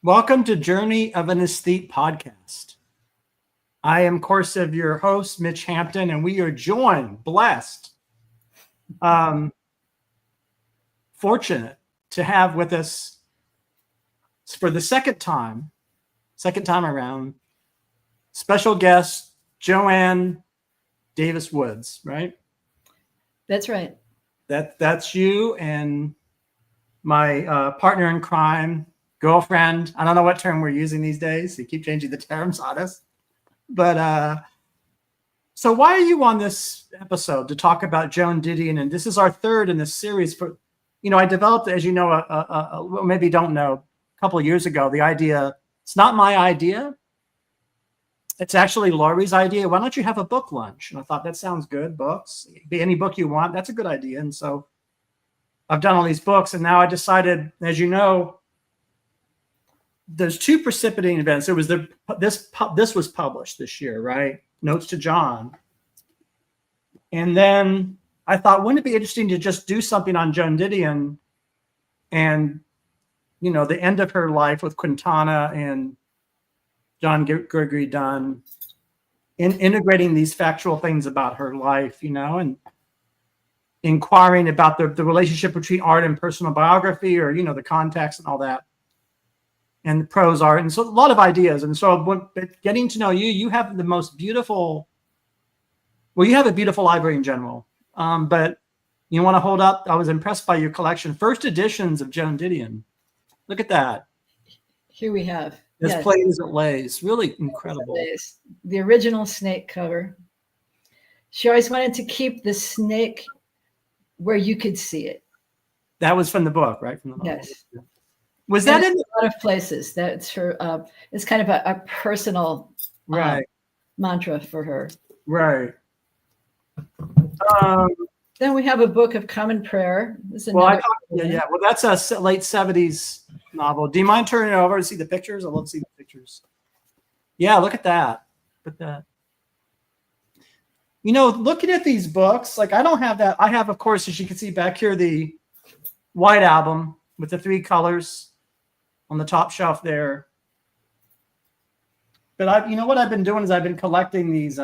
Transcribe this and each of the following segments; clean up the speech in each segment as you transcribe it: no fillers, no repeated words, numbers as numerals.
Welcome to Journey of an Aesthete podcast. I am, of course, your host, Mitch Hampton, and we are joined, blessed, fortunate to have with us for the second time around, special guest, Joanne Davis Woods, right? That's right. That's you and my partner in crime, girlfriend. I don't know what term we're using these days. You keep changing the terms on us. But so why are you on this episode to talk about Joan Didion? And this is our third in this series. For, I developed, as you know, maybe don't know, a couple of years ago, the idea. It's not my idea. It's actually Laurie's idea. Why don't you have a book lunch? And I thought that sounds good. Books, be any book you want. That's a good idea. And so I've done all these books, and now I decided, as you know, there's two precipitating events. It was this was published this year, right? Notes to Jon. And then I thought, wouldn't it be interesting to just do something on Joan Didion and, the end of her life with Quintana and JohnGregoryDunne, in integrating these factual things about her life, and inquiring about the relationship between art and personal biography, or, the context and all that. And the prose art, and so a lot of ideas. And so getting to know you, you have the most beautiful, you have a beautiful library in general. But you want to hold up, I was impressed by your collection. First editions of Joan Didion. Look at that. Here we have. As plain as it lays. Really incredible. The original snake cover. She always wanted to keep the snake where you could see it. That was from the book, right? From the novel. Yes. Was that in a lot of places? That's her. It's kind of a personal mantra for her. Right. Then we have a book of common prayer. Well, that's a late 70s novel. Do you mind turning it over to see the pictures? I love to see the pictures. Yeah, look at that. Looking at these books, like I don't have that. I have, of course, as you can see back here, the White Album with the 3 colors on the top shelf there. But what I've been doing is I've been collecting these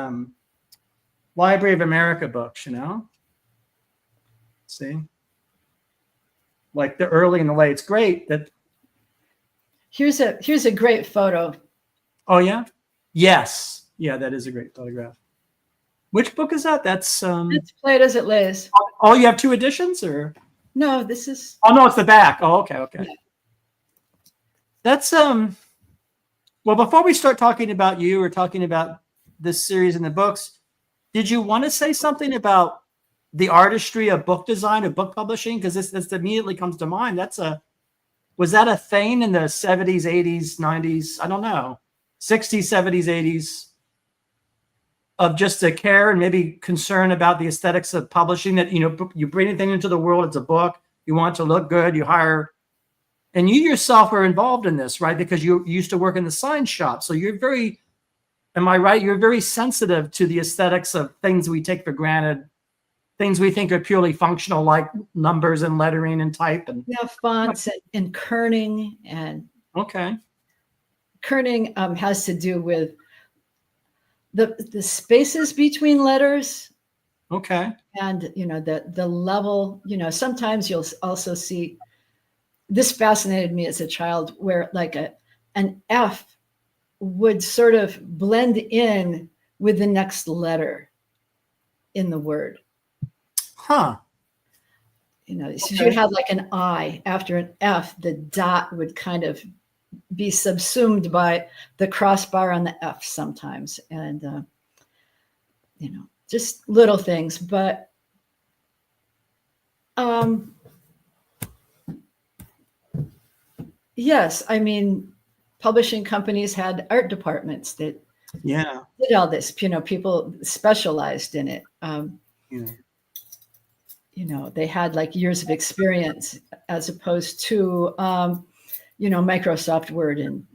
Library of America books, See? Like the early and the late. It's great that here's a great photo. Oh yeah? Yes. Yeah, that is a great photograph. Which book is that? That's It's Played as It Lays. Oh, you have 2 editions, or? No, this is. Oh no, it's the back. Oh, okay. Yeah. That's well, before we start talking about you or talking about this series and the books, did you want to say something about the artistry of book design, of book publishing? Because this immediately comes to mind. Was that a thing in the 70s, 80s, 90s? I don't know. 60s, 70s, 80s, of just a care and maybe concern about the aesthetics of publishing, that, you bring anything into the world, it's a book, you want it to look good, you hire. And you yourself were involved in this, right? Because you used to work in the sign shop. So you're very, am I right? You're very sensitive to the aesthetics of things we take for granted, things we think are purely functional, like numbers and lettering and type. And fonts and kerning. And okay. Kerning has to do with the spaces between letters. Okay. And, the level, sometimes you'll also see, this fascinated me as a child, where like an F would sort of blend in with the next letter in the word. Huh. So you had like an I after an F, the dot would kind of be subsumed by the crossbar on the F sometimes. And, just little things. But yes, publishing companies had art departments that did all this. People specialized in it. They had like years of experience, as opposed to, Microsoft Word and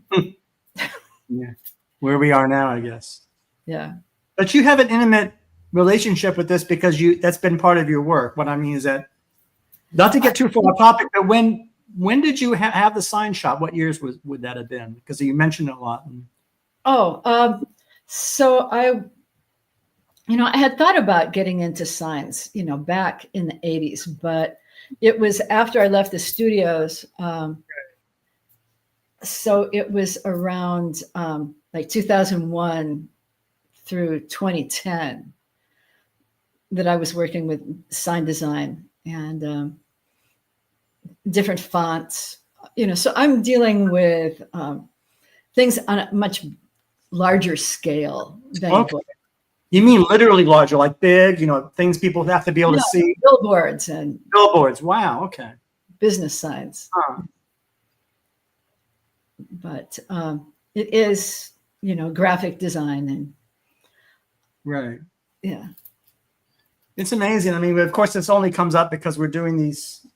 where we are now, I guess. Yeah. But you have an intimate relationship with this because that's been part of your work. What I mean is that, not to get too far off topic, but when when did you have the sign shop? What years would that have been? Because you mentioned it a lot. So I had thought about getting into signs, back in the 80s, but it was after I left the studios. So it was around like 2001 through 2010 that I was working with sign design and different fonts, so I'm dealing with things on a much larger scale than a book. You mean literally larger, like big, things people have to be able to see? Billboards and billboards. Wow. Okay. Business signs. Huh. But it is, graphic design and. Right. Yeah. It's amazing. I mean, of course, this only comes up because we're doing these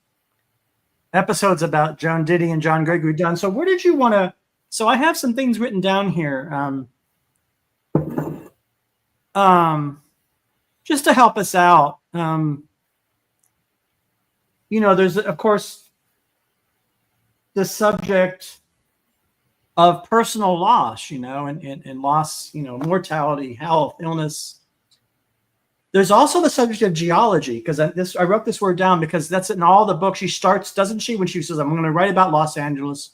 episodes about Joan Didion and JohnGregoryDunne. So where did you want to? So I have some things written down here. Just to help us out. There's of course the subject of personal loss, and loss, mortality, health, illness. There's also the subject of geology, because I wrote this word down because that's in all the books. She starts, doesn't she, when she says, I'm going to write about Los Angeles,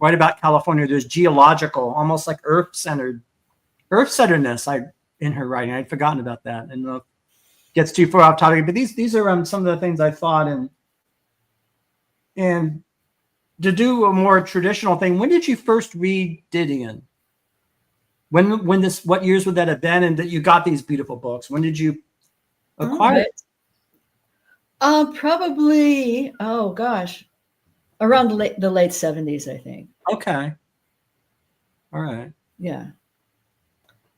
write about California. There's geological, almost like earth-centeredness in her writing. I'd forgotten about that. And it gets too far off topic, but these are some of the things I thought. And to do a more traditional thing, when did you first read Didion? What years would that have been? And that you got these beautiful books? When did you acquire it? Probably, oh gosh, around the late 70s, I think. Okay. All right. Yeah.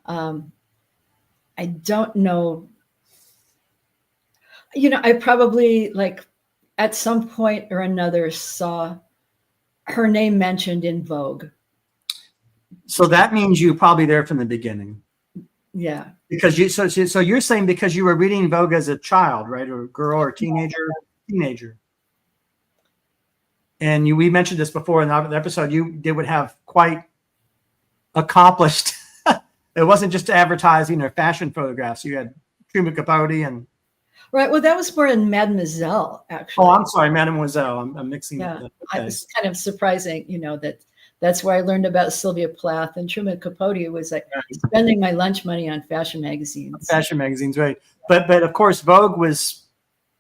I don't know. I probably at some point or another saw her name mentioned in Vogue. So that means you were probably there from the beginning. Yeah. Because so you're saying because you were reading Vogue as a child, right? Or a girl or teenager? And we mentioned this before in the episode, they would have quite accomplished. It wasn't just advertising or fashion photographs. You had Truman Capote and. Right. Well, that was more in Mademoiselle, actually. Oh, I'm sorry, Mademoiselle. I'm mixing it up. Okay. It's kind of surprising, that's where I learned about Sylvia Plath, and Truman Capote was spending my lunch money on fashion magazines. Fashion magazines, right? But of course, Vogue was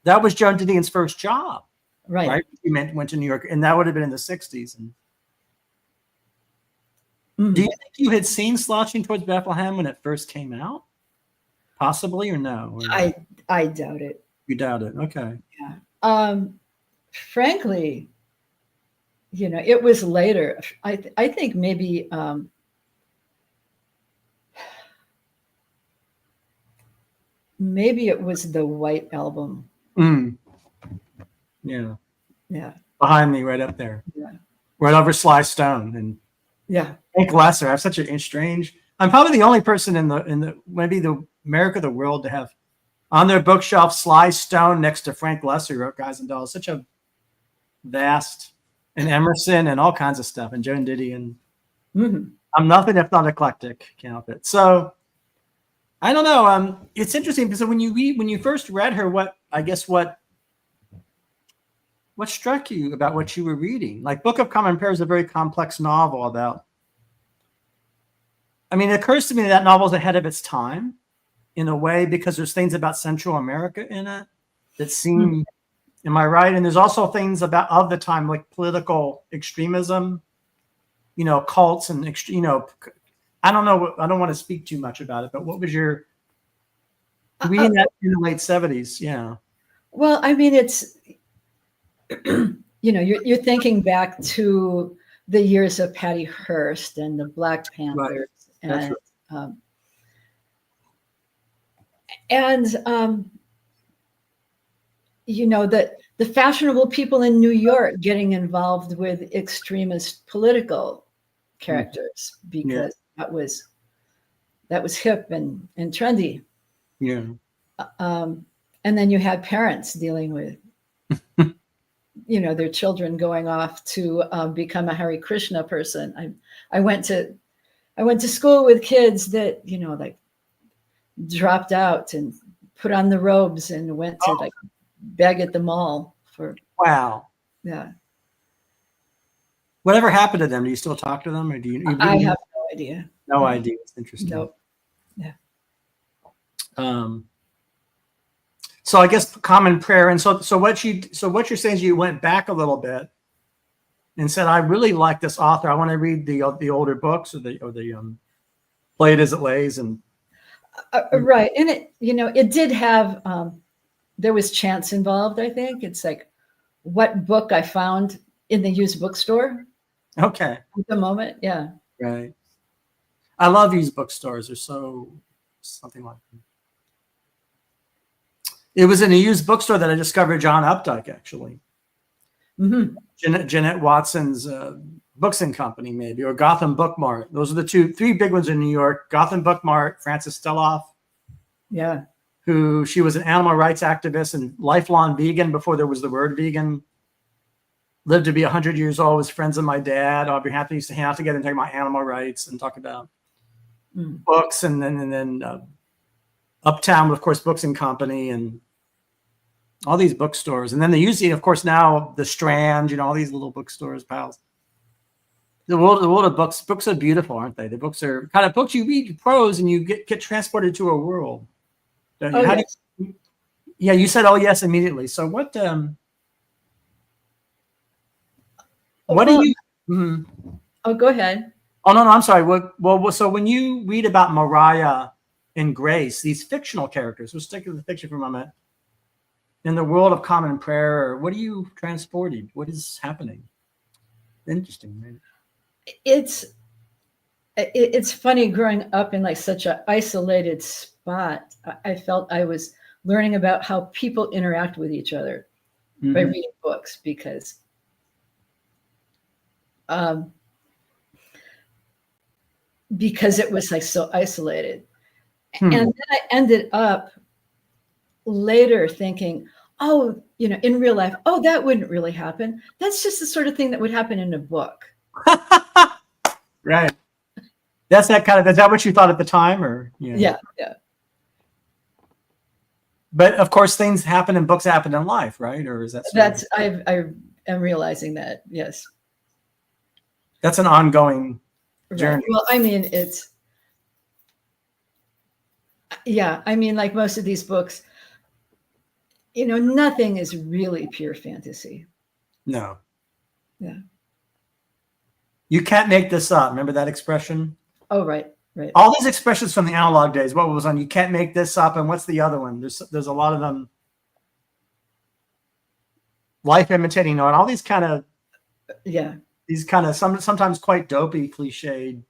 Joan Didion's first job, right? She went to New York, and that would have been in the 60s. And do you think you had seen Slouching Towards Bethlehem when it first came out? Possibly, or no? I doubt it. You doubt it? Okay. Yeah. Frankly, it was later. I think maybe maybe it was the White Album. Yeah. Yeah. Behind me, right up there. Yeah. Right over Sly Stone and. Yeah. Frank Lesser. I have such a strange. I'm probably the only person in the maybe the America, the world, to have on their bookshelf Sly Stone next to Frank Lesser, who wrote Guys and Dolls. Such a vast, and Emerson and all kinds of stuff, and Joan Didion. I'm nothing if not eclectic. Can't help it. So I don't know. It's interesting because when you first read her, what struck you about what you were reading? Like Book of Common Prayer is a very complex novel about. I mean, it occurs to me that novel is ahead of its time in a way because there's things about Central America in it that seem, am I right? And there's also things of the time, like political extremism, cults and, I don't know. I don't want to speak too much about it, but what was your reading that in the late 70s? Yeah. Well, I mean, it's, you're thinking back to the years of Patty Hearst and the Black Panthers. Right. And right. The fashionable people in New York getting involved with extremist political characters because that was hip and trendy. Yeah. And then you had parents dealing with their children going off to become a Hare Krishna person. I went to school with kids that, like dropped out and put on the robes and went to like beg at the mall for. Wow. Yeah. Whatever happened to them? Do you still talk to them, or do you? I have no idea. No idea. It's interesting. Nope. Yeah. So I guess common prayer, and so what you're saying is you went back a little bit and said, I really like this author. I want to read the older books or the Play It As It Lays, and right. And it did have there was chance involved. I think it's like what book I found in the used bookstore. Okay. At the moment, yeah. Right. I love used bookstores. They're so something like that. It was in a used bookstore that I discovered John Updike, actually. Mm-hmm. Jeanette Watson's Books and Company, maybe, or Gotham Book Mart. Those are the three big ones in New York. Gotham Book Mart, Frances Steloff. Yeah. She was an animal rights activist and lifelong vegan before there was the word vegan. Lived to be 100 years old, was friends with my dad. Aubrey Hampton used to hang out together and talk about animal rights and talk about books. And then Uptown, of course, Books and Company and all these bookstores. And then they usually, of course, now the Strand, all these little bookstores, pals. The world of books are beautiful, aren't they? The books are kind of books you read prose and you get transported to a world. You said, oh, yes, immediately. So what do you? Mm-hmm. Oh, go ahead. Oh, no, I'm sorry. Well, so when you read about Mariah and Grace, these fictional characters, we'll stick with the fiction for a moment. In the world of common prayer, what are you transported? What is happening? Interesting, right? It's funny growing up in like such an isolated spot. I felt I was learning about how people interact with each other by reading books because it was like so isolated. And then I ended up later thinking, in real life, that wouldn't really happen. That's just the sort of thing that would happen in a book. Right. Is that what you thought at the time, or? Yeah. But of course, things happen in books happen in life, right? Or is that? I am realizing that. Yes. That's an ongoing journey. Well, I mean, like most of these books, nothing is really pure fantasy. No. Yeah. You can't make this up. Remember that expression? Oh, right. All these expressions from the analog days. What was on? You can't make this up. And what's the other one? There's a lot of them. Life imitating art. All these kind of. Yeah. These kind of sometimes quite dopey, cliched.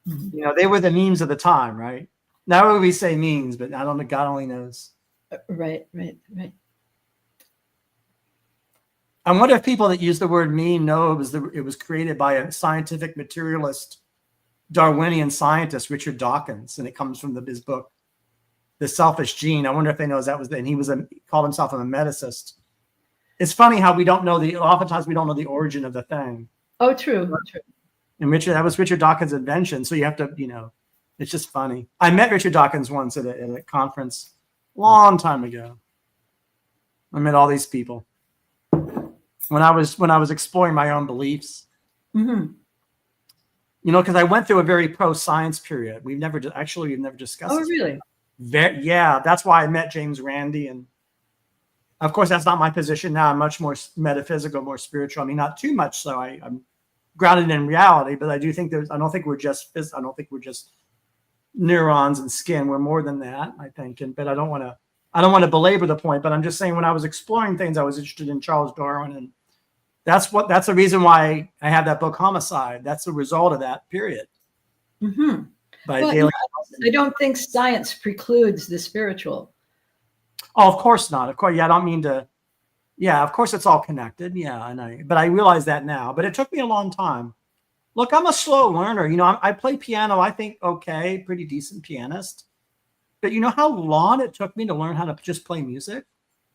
Mm-hmm. They were the memes of the time, right? Now we say memes, but I don't know. God only knows. Right. I wonder if people that use the word meme know it was created by a scientific materialist, Darwinian scientist, Richard Dawkins, and it comes from his book, The Selfish Gene. I wonder if they know that was and he called himself a memeticist. It's funny how oftentimes we don't know the origin of the thing. Oh, true. And that was Richard Dawkins' invention. So you have to, it's just funny. I met Richard Dawkins once at a conference a long time ago. I met all these people when I was exploring my own beliefs. Mm-hmm. Because I went through a very pro-science period. We've never discussed. Oh, really? Yeah, that's why I met James Randi, and of course that's not my position now. I'm much more metaphysical, more spiritual. I mean, not too much so. I'm grounded in reality, but I do think I don't think we're just neurons and skin. We're more than that, I think. But I don't want to belabor the point. But I'm just saying, when I was exploring things, I was interested in Charles Darwin, and that's the reason why I have that book, Homicide. That's the result of that period. Mm-hmm. I don't think science precludes the spiritual. Oh, of course not. Of course, I don't mean to. Yeah, of course it's all connected. Yeah, but I realize that now. But it took me a long time. Look, I'm a slow learner. I play piano. I think pretty decent pianist. But you know how long it took me to learn how to just play music?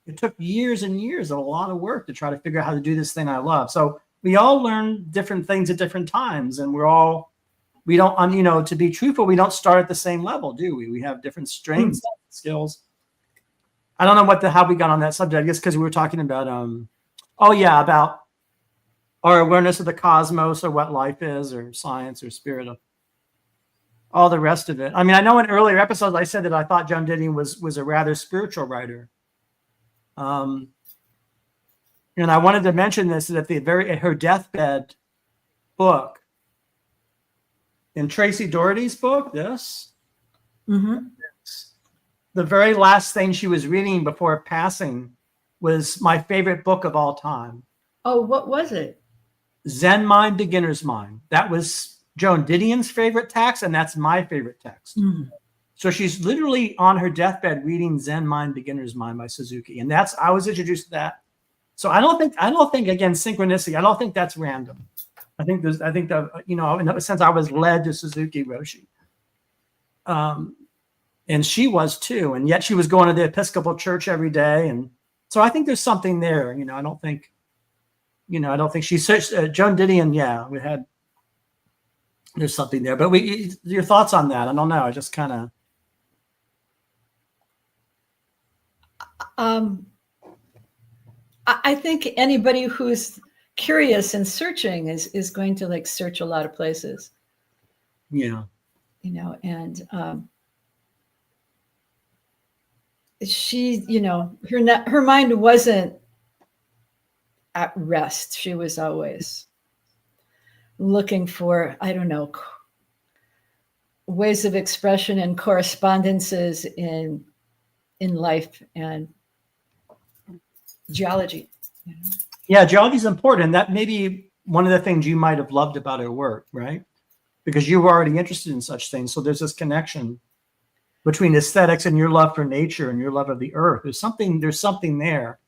it took years and years of a lot of work to try to figure out how to do this thing I love. So we all learn different things at different times, and we don't, you know, to be truthful, we don't start at the same level, do we? We have different strengths, skills. I don't know how we got on that subject. I guess because we were talking about, about our awareness of the cosmos, or what life is, or science, or spirit, of all the rest of it. I mean, I know in earlier episodes I said that I thought Joan Didion was a rather spiritual writer. And I wanted to mention this, that at her deathbed book, in Tracy Doherty's book, the very last thing she was reading before passing was my favorite book of all time. Oh, what was it? Zen Mind, Beginner's Mind. That was Joan Didion's favorite text, and that's my favorite text. So she's literally on her deathbed reading Zen Mind, Beginner's Mind by Suzuki, and I was introduced to that. So I don't think again, synchronicity. I don't think that's random. I think that, you know, in a sense, I was led to Suzuki Roshi, and she was too, and yet she was going to the Episcopal Church every day, and so I think there's something there. You know, I don't think she's Joan Didion. Yeah, there's something there, but your thoughts on that? I don't know. I just kind of. I think anybody who's curious and searching is going to like search a lot of places. Yeah. You know, and she, you know, her mind wasn't at rest. She was always looking for, I don't know, ways of expression and correspondences in life and geology. You know? Yeah, geology is important. And that may be one of the things you might have loved about her work, right? Because you were already interested in such things. So there's this connection between aesthetics and your love for nature and your love of the earth. There's something there,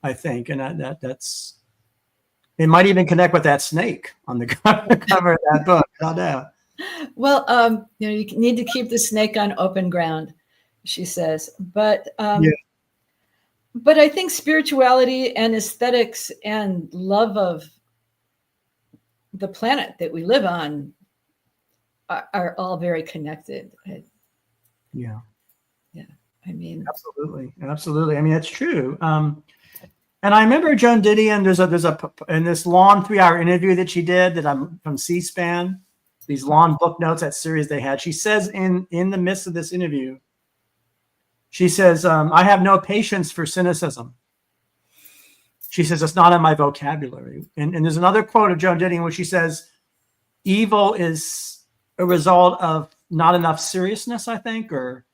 I think. And that's, it might even connect with that snake on the cover of that book. I don't know. Well, you know, you need to keep the snake on open ground, she says. But but I think spirituality and aesthetics and love of the planet that we live on are all very connected. Yeah. I mean, absolutely. I mean, it's true. And I remember Joan Didion. There's in this long 3-hour interview that she did that I'm from C-SPAN. These long book notes, that series they had. She says in the midst of this interview, she says, "I have no patience for cynicism." She says, "It's not in my vocabulary." And there's another quote of Joan Didion where she says, "Evil is a result of not enough seriousness," I think, or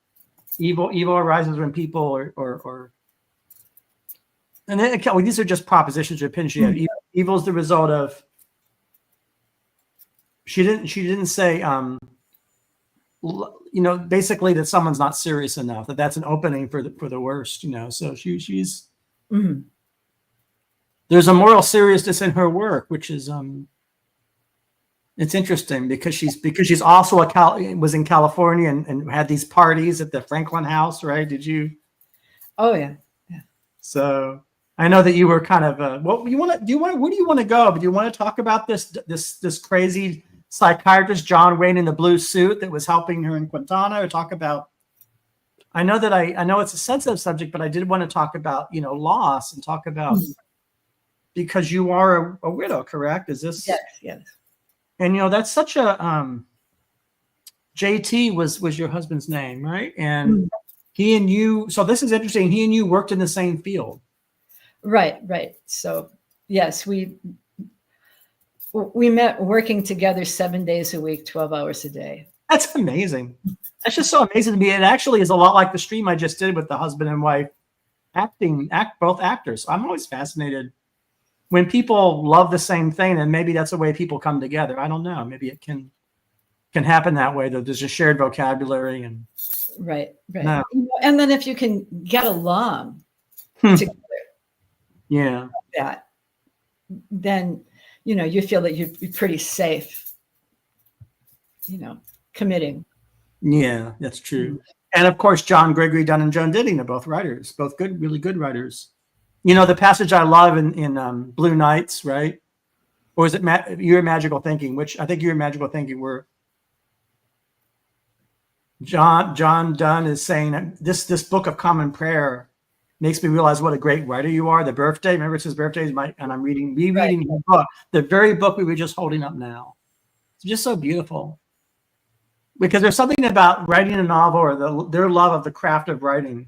evil arises when people or and then, well, these are just propositions or opinions she had. Evil is the result of. She didn't say, you know, basically that someone's not serious enough, that's an opening for the worst, you know. So she's there's a moral seriousness in her work, which is it's interesting because she's also was in California and had these parties at the Franklin House, right? Did you? Oh yeah. So I know that you were kind of where do you want to go? But do you want to talk about this crazy psychiatrist John Wayne in the blue suit that was helping her in Quintana, or talk about? I know it's a sensitive subject, but I did want to talk about, you know, loss and talk about because you are a widow, correct? Is this? Yes. And you know, that's such a JT was your husband's name, right? And he and you. So this is interesting. He and you worked in the same field. Right. So yes, we met working together 7 days a week, 12 hours a day. That's amazing. That's just so amazing to me. It actually is a lot like the stream I just did with the husband and wife both actors. I'm always fascinated when people love the same thing, and maybe that's the way people come together. I don't know. Maybe it can happen that way, that there's a shared vocabulary and right. No. And then if you can get along together, that then, you know, you feel that you're pretty safe, you know, committing. Yeah, that's true. And of course, JohnGregoryDunne and Joan Didion are both writers, both good, really good writers. You know, the passage I love in Blue Nights, right? Or is it Your Magical Thinking? Which I think Your Magical Thinking, where John Donne is saying this book of common prayer makes me realize what a great writer you are. The birthday, remember it's his birthday, and I'm rereading Right. the book, the very book we were just holding up now. It's just so beautiful. Because there's something about writing a novel or their love of the craft of writing.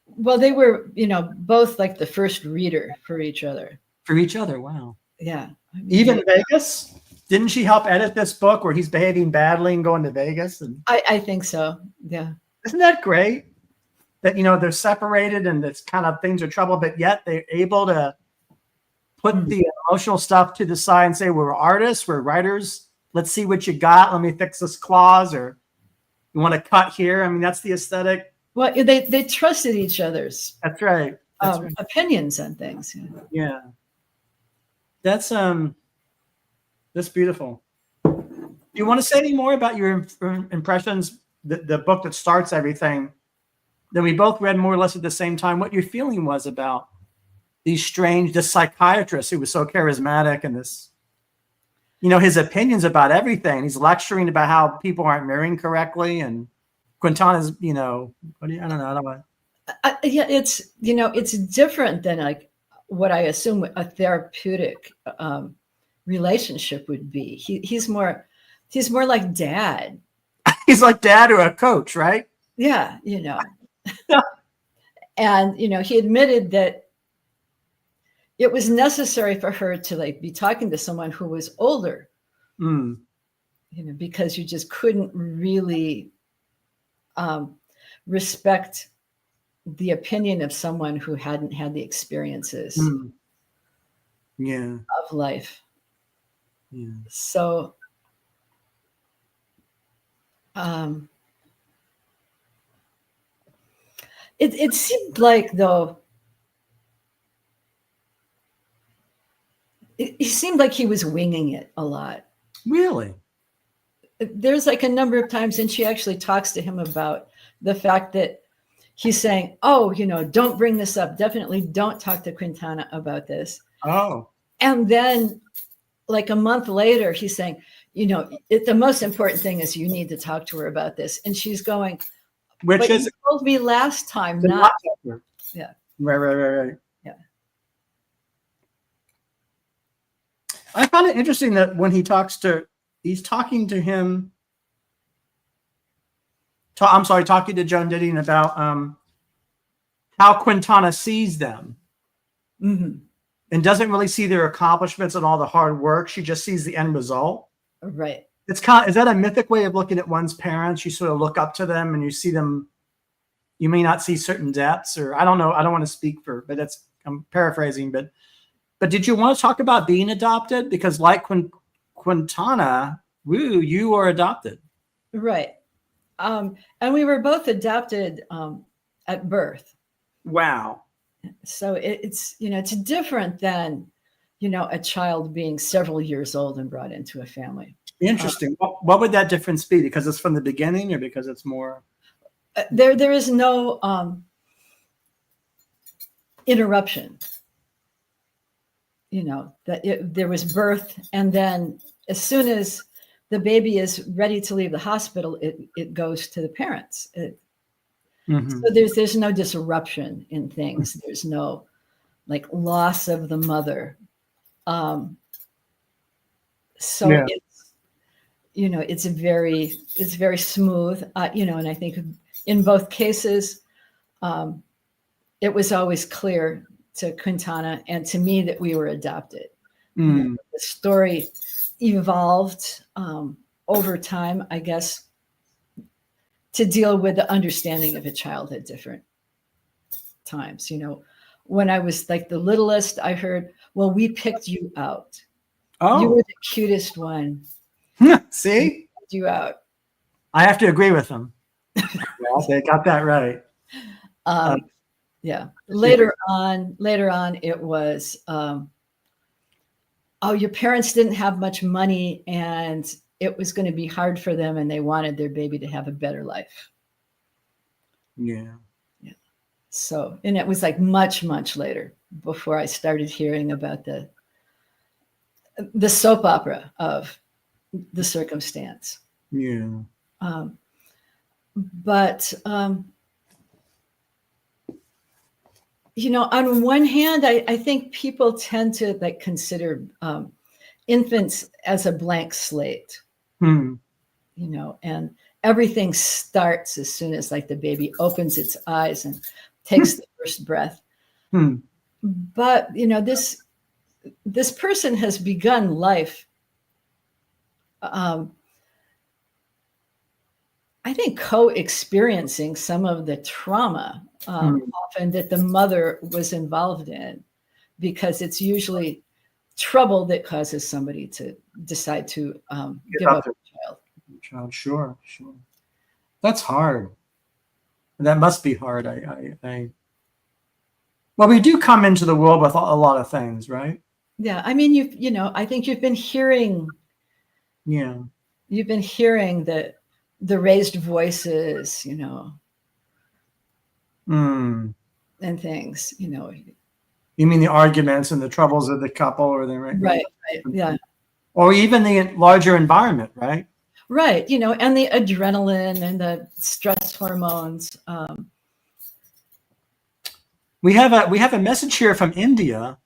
Well, they were, both like the first reader for each other. For each other, wow. Yeah. Even Vegas? Didn't she help edit this book where he's behaving badly and going to Vegas? And I think so, yeah. Isn't that great? That, they're separated and it's kind of things are trouble, but yet they're able to put the emotional stuff to the side and say, we're artists, we're writers. Let's see what you got. Let me fix this clause, or you want to cut here. I mean, that's the aesthetic. Well, they trusted each other's That's right. opinions and things. Yeah. That's beautiful. Do you want to say any more about your impressions, the book that starts everything, that we both read more or less at the same time, what your feeling was about this psychiatrist who was so charismatic, and this, his opinions about everything. He's lecturing about how people aren't marrying correctly, and Quintana's, I don't know. Yeah, it's different than like what I assume a therapeutic relationship would be. He's more like dad. He's like dad or a coach, right? Yeah, and he admitted that it was necessary for her to like be talking to someone who was older, because you just couldn't really respect the opinion of someone who hadn't had the experiences of life. Yeah. So it seemed like, though, it seemed like he was winging it a lot. Really? There's like a number of times, and she actually talks to him about the fact that he's saying, oh, don't bring this up. Definitely don't talk to Quintana about this. Oh. And then like a month later, he's saying, the most important thing is you need to talk to her about this. And she's going, which is, you told me last time not. Yeah. Right. Yeah. I found it interesting that when he's talking to Joan Didion about how Quintana sees them, and doesn't really see their accomplishments and all the hard work. She just sees the end result. Right. Is that a mythic way of looking at one's parents? You sort of look up to them and you see them. You may not see certain depths, or I don't know. I don't want to speak but I'm paraphrasing. But did you want to talk about being adopted? Because like Quintana, you were adopted. Right. And we were both adopted at birth. Wow. So it's different than, a child being several years old and brought into a family. Interesting. What would that difference be? Because it's from the beginning, or because it's more? There is no interruption. There was birth, and then as soon as the baby is ready to leave the hospital, it goes to the parents. So there's no disruption in things. There's no like loss of the mother. It's very smooth, and I think in both cases, it was always clear to Quintana and to me that we were adopted. The story evolved over time, I guess, to deal with the understanding of a child at different times. When I was like the littlest, I heard, well, we picked you out. Oh. You were the cutest one. See? We picked you out. I have to agree with them. Well, they got that right. Yeah. Later on, it was, your parents didn't have much money, and it was going to be hard for them and they wanted their baby to have a better life. Yeah. So, and it was like much, much later before I started hearing about the soap opera of the circumstance. Yeah. But you know, on one hand, I think people tend to like consider infants as a blank slate, Hmm. you know, and everything starts as soon as like the baby opens its eyes and takes the first breath. Hmm. But, you know, this person has begun life, I think, co-experiencing some of the trauma often that the mother was involved in, because it's usually trouble that causes somebody to decide to give up a child. Sure. That's hard. That must be hard. Well, we do come into the world with a lot of things, right? Yeah, I mean, you know, I think you've been hearing. Yeah. You've been hearing the raised voices, you know, and things, you know. You mean the arguments and the troubles of the couple, or the right, yeah, or even the larger environment, right? Right, you know, and the adrenaline and the stress hormones. We have a message here from India.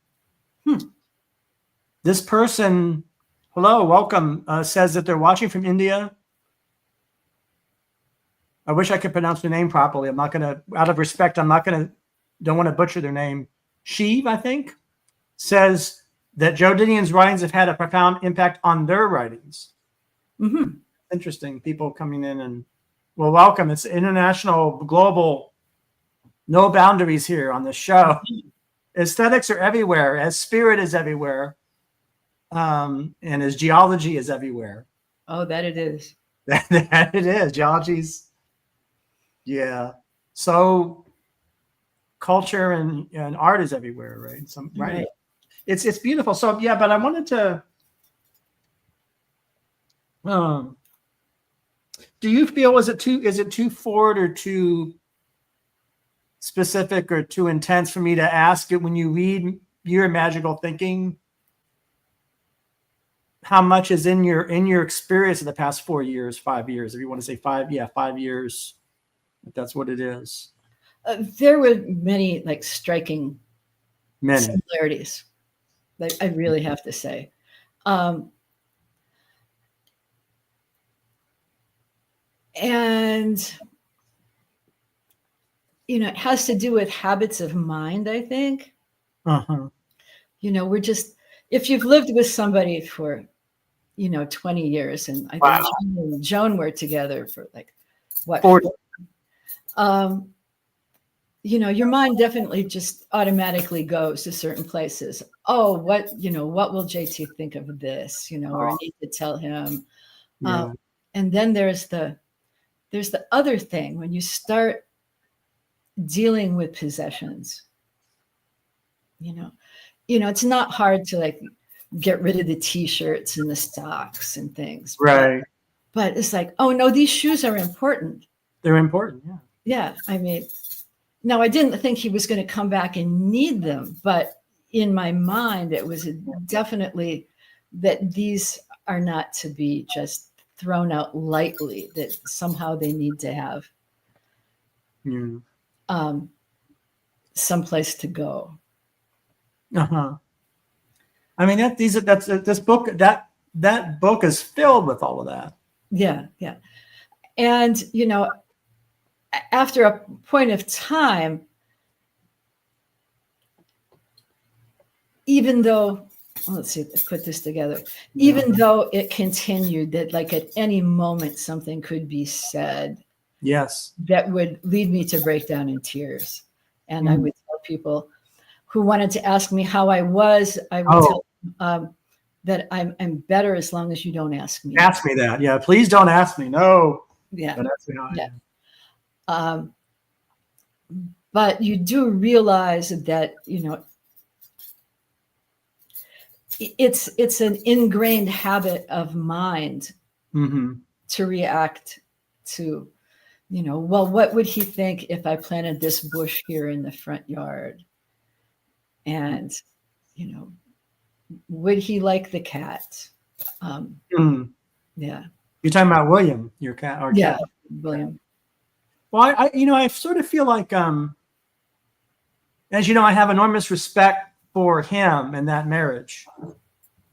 This person, hello, welcome, says that they're watching from India. I wish I could pronounce their name properly. I'm not going to, out of respect, don't want to butcher their name. Shiv, I think, says that Joan Didion's writings have had a profound impact on their writings. Interesting. People coming in and, well, welcome. It's international, global, no boundaries here on the show. Aesthetics are everywhere, as spirit is everywhere, and as geology is everywhere. Oh, that it is. That it is. Geology's, yeah. So culture and art is everywhere, right? Right. It's beautiful. So yeah, but I wanted to. Do you feel is it too forward or too specific or too intense for me to ask it when you read Your Magical Thinking? How much is in your experience of the past 4 years, 5 years, if you want to say 5 years, if that's what it is. There were many like striking similarities, like I really have to say. And you know, it has to do with habits of mind, I think. You know, we're just, if you've lived with somebody for, you know, 20 years, and I think Joan were together for like, what, 40? You know, your mind definitely just automatically goes to certain places. Oh, what will JT think of this? You know, or I need to tell him. And then there's the other thing when you start dealing with possessions. You know, it's not hard to like get rid of the t-shirts and the socks and things. Right. But it's like, oh no, these shoes are important. They're important. Yeah. Yeah. I mean, no, I didn't think he was going to come back and need them, but in my mind, it was definitely that these are not to be just thrown out lightly, that somehow they need to have someplace to go. I mean, this book, that book is filled with all of that. Yeah. Yeah. And, you know, after a point of time, even though, let's see, let's put this together. Yeah. Even though it continued that like at any moment something could be said. Yes. That would lead me to break down in tears. And I would tell people who wanted to ask me how I was, I would tell them that I'm better as long as you don't ask me. Ask me that. Yeah. Please don't ask me. No. Yeah. But ask me how I am. But you do realize that, you know, it's an ingrained habit of mind to react to, well, what would he think if I planted this bush here in the front yard? And, would he like the cat? Yeah. You're talking about William, your cat, or yeah, cat. William. Well, I sort of feel like, as you know, I have enormous respect for him and that marriage,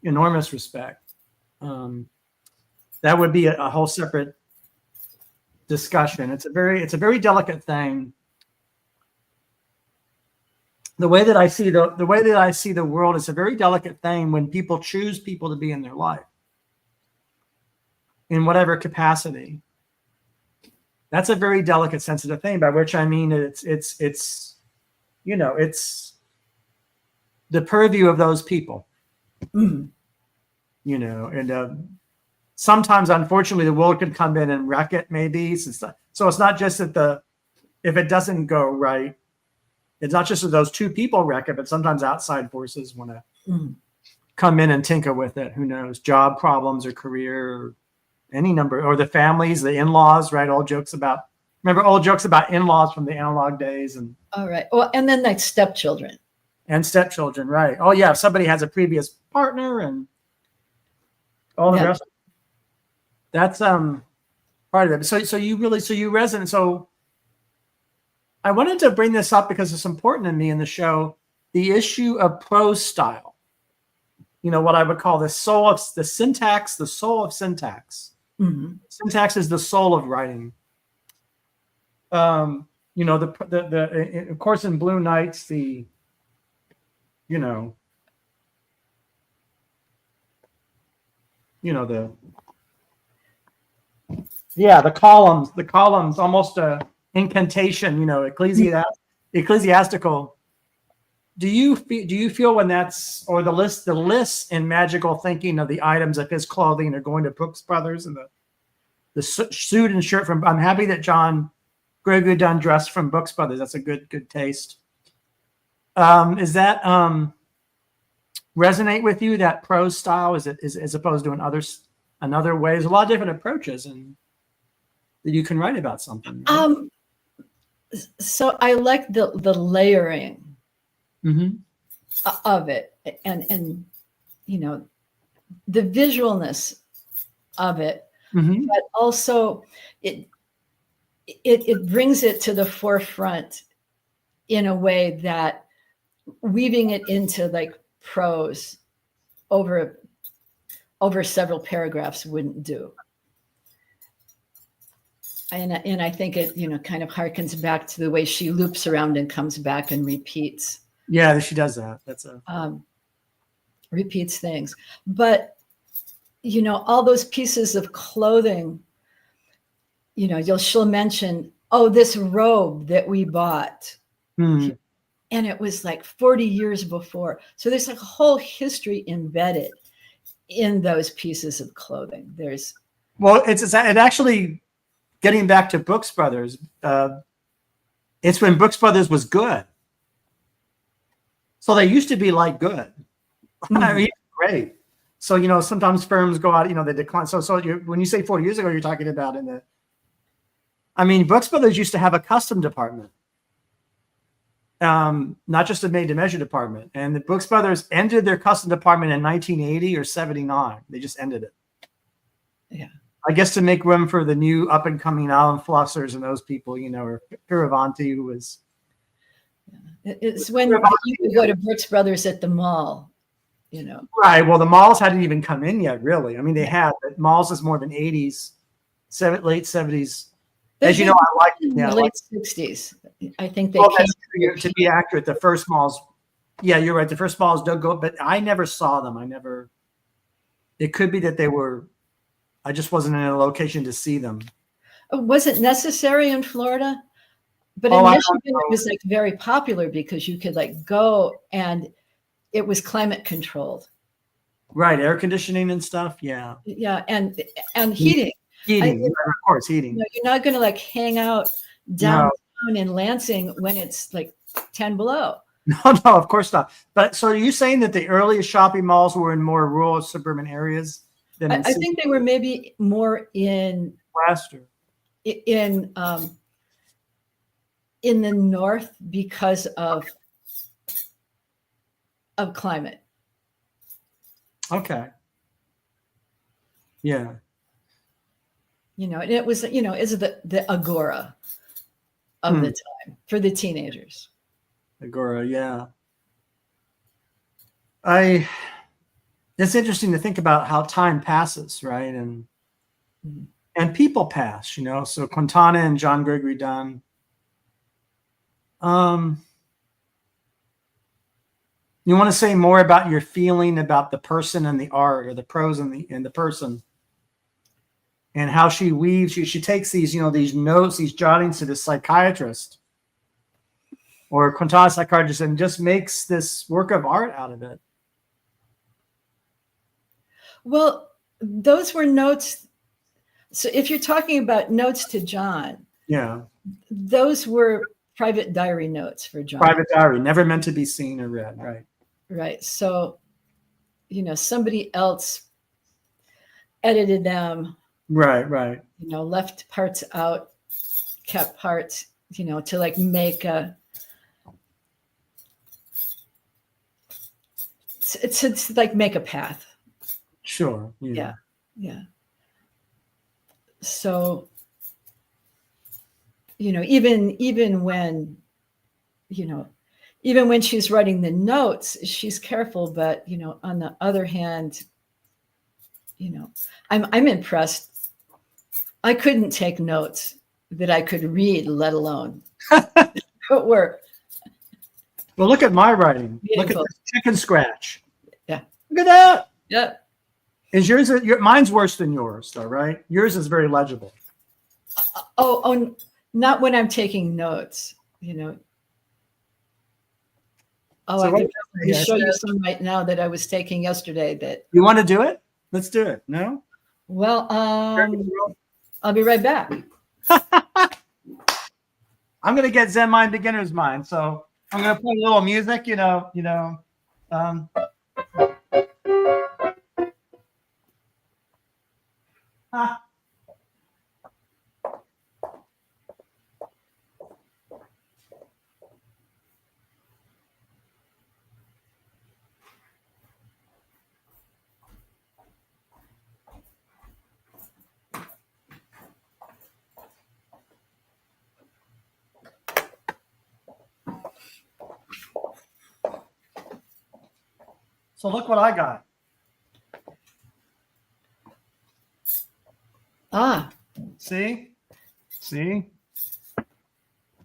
enormous respect. That would be a whole separate discussion. It's a very delicate thing. The way that I see the world is a very delicate thing when people choose people to be in their life, in whatever capacity. That's a very delicate, sensitive thing. By which I mean it's the purview of those people. And sometimes, unfortunately, the world could come in and wreck it. Maybe so. It's not just that if it doesn't go right, it's not just that those two people wreck it, but sometimes outside forces want to come in and tinker with it. Who knows? Job problems or career, or any number, or the families, the in-laws, right? Old jokes about in-laws from the analog days, and all right. Well, and then like stepchildren, right? Oh yeah, if somebody has a previous partner and all the rest. That's part of it. So you resonate. So I wanted to bring this up because it's important to me in the show, the issue of prose style. What I would call the soul of the syntax, the soul of syntax. Syntax is the soul of writing. Of course, in Blue Nights, the columns, almost a incantation, ecclesiastical. Do you feel when that's, or the lists in magical thinking of the items of his clothing are going to Brooks Brothers, and the suit and shirt from, I'm happy that JohnGregoryDunne dressed from Brooks Brothers. That's a good taste. Is that resonate with you, that prose style? Is it as opposed to another way? There's a lot of different approaches and that you can write about something. Right? So I like the layering of it, and the visualness of it, but also it brings it to the forefront in a way that weaving it into like prose over several paragraphs wouldn't do. And I think it, kind of harkens back to the way she loops around and comes back and repeats. Yeah, she does that. That's repeats things. But, all those pieces of clothing, she'll mention, oh, this robe that we bought. And it was like 40 years before. So there's like a whole history embedded in those pieces of clothing. It actually, getting back to Brooks Brothers, it's when Brooks Brothers was good. So they used to be like good. I mean, great. So, sometimes firms go out, they decline. So when you say 40 years ago, you're talking about Brooks Brothers used to have a custom department, not just a made-to-measure department. And the Brooks Brothers ended their custom department in 1980 or 79. They just ended it. Yeah. I guess to make room for the new up-and-coming Alan Flossers and those people, or Piravanti, who was... It's when you could go to Brooks Brothers at the mall, Right. Well, the malls hadn't even come in yet, really. I mean, they had, but malls is more than 80s, late 70s. As you know, I like it. Yeah, late 60s. I think they came to be accurate. The first malls, yeah, you're right. The first malls don't go, but I never saw them. It could be that they were, I just wasn't in a location to see them. Was it necessary in Florida? But in Michigan, it was like very popular because you could like go and it was climate controlled. Right. Air conditioning and stuff. Yeah. Yeah. And heating. Heating. Of course, heating. You're not going to like hang out downtown in Lansing when it's like 10 below. No, of course not. But so are you saying that the earliest shopping malls were in more rural suburban areas I think they were maybe more in West in the north because of climate. Okay. Yeah. And it was, is the agora of the time for the teenagers. Agora, yeah. It's interesting to think about how time passes, right? And people pass, so Quintana and JohnGregoryDunne. You want to say more about your feeling about the person and the art, or the prose and the person, and how she weaves, she takes these, these notes, these jottings to this psychiatrist or Quintana psychiatrist, and just makes this work of art out of it. Well, those were notes. So if you're talking about Notes to Jon, yeah, those were private diary notes for Jon. Private diary, never meant to be seen or read, right? Right. So, somebody else edited them. Right. Left parts out, kept parts, to like make a, to like make a path. Sure. Yeah. So, even when, even when she's writing the notes, she's careful, but, on the other hand, I'm impressed. I couldn't take notes that I could read, let alone work. Well, look at my writing. Beautiful. Look at this chicken scratch. Yeah. Look at that. Yeah. Is yours? Mine's worse than yours, though, right? Yours is very legible. Oh, not when I'm taking notes. Oh, so I can show you some right now that I was taking yesterday. That you want to do it? Let's do it. No. Well, I'll be right back. I'm gonna get Zen Mind Beginner's Mind, so I'm gonna play a little music. So look what I got. See?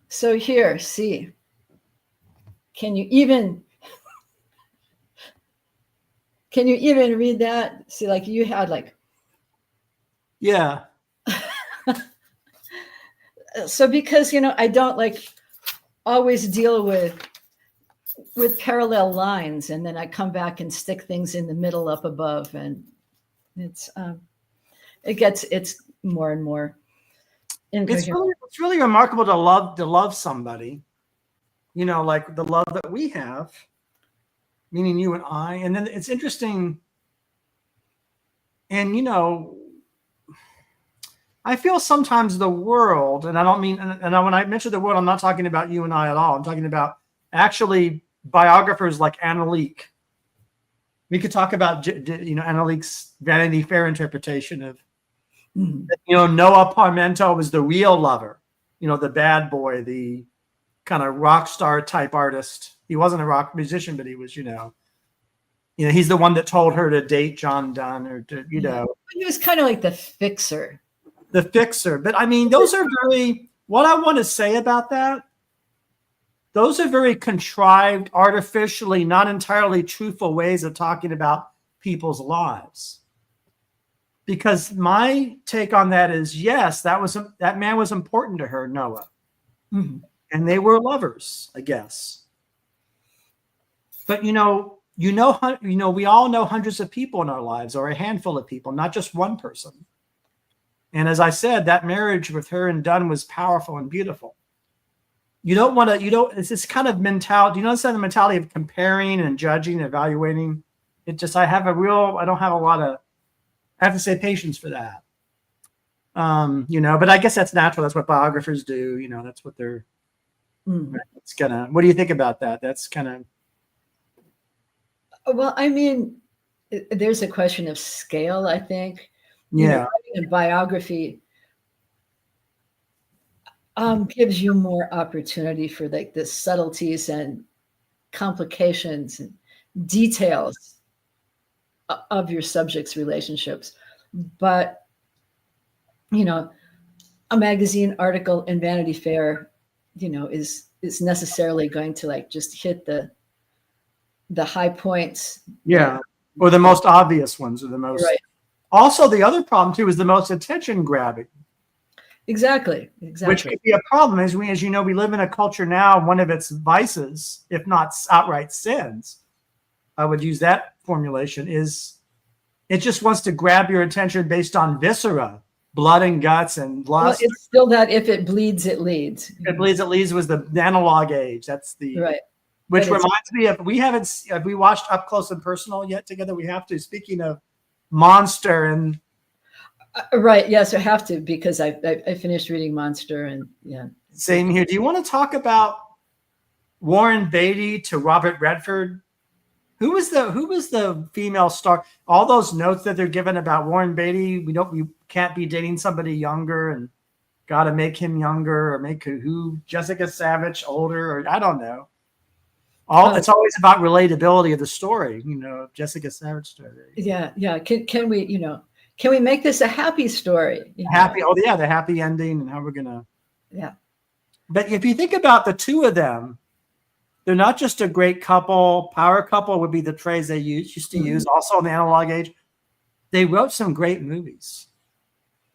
So here, see. Can you even read that? See, like you had like. Yeah. So because, I don't like always deal with parallel lines, and then I come back and stick things in the middle up above, and it's more and more incoherent. It's really remarkable to love somebody, like the love that we have, meaning you and I. And then it's interesting, and I feel sometimes the world, and I don't mean, and when I mention the world, I'm not talking about you and I at all. I'm talking about actually biographers like Annaleek. We could talk about, Annaleek's Vanity Fair interpretation of, Noah Parmento was the real lover, the bad boy, the kind of rock star type artist. He wasn't a rock musician, but he was, he's the one that told her to date John Dunne, or to, He was kind of like the fixer. But I mean, those are what I want to say about that. Those are very contrived, artificially, not entirely truthful ways of talking about people's lives. Because my take on that is, yes, that man was important to her, Noah. Mm-hmm. And they were lovers, I guess. But we all know hundreds of people in our lives, or a handful of people, not just one person. And as I said, that marriage with her and Dunne was powerful and beautiful. It's this kind of mentality. Do you notice that the mentality of comparing and judging, evaluating? I don't have a lot of I have to say patience for that. But I guess that's natural. That's what biographers do. That's what they're. It's what do you think about that? That's kind of. Well, I mean, there's a question of scale, I think. Yeah. Writing a biography gives you more opportunity for like the subtleties and complications and details of your subject's relationships. But, a magazine article in Vanity Fair, is necessarily going to like just hit the high points. Yeah. Or the most obvious ones are the most. Right. Also, the other problem too is the most attention grabbing. Exactly. Which could be a problem as we live in a culture now, one of its vices, if not outright sins, I would use that formulation, is it just wants to grab your attention based on viscera, blood and guts and lust. Well, it's still that if it bleeds, it leads. If it bleeds, it leads was the analog age. That's the right. Which reminds me of have we watched Up Close and Personal yet together? We have to. Speaking of Monster and. Right. Yes, I have to because I finished reading Monster and yeah. Same here. Do you want to talk about Warren Beatty to Robert Redford? Who was the female star? All those notes that they're given about Warren Beatty. We can't be dating somebody younger and got to make him younger or make Jessica Savage older or I don't know. It's always about relatability of the story. Jessica Savage story. Yeah. Can we Can we make this a happy story? Happy. Oh, yeah, the happy ending and how we're going to. Yeah. But if you think about the two of them, they're not just a great couple. Power couple would be the phrase they used to use also in the analog age. They wrote some great movies.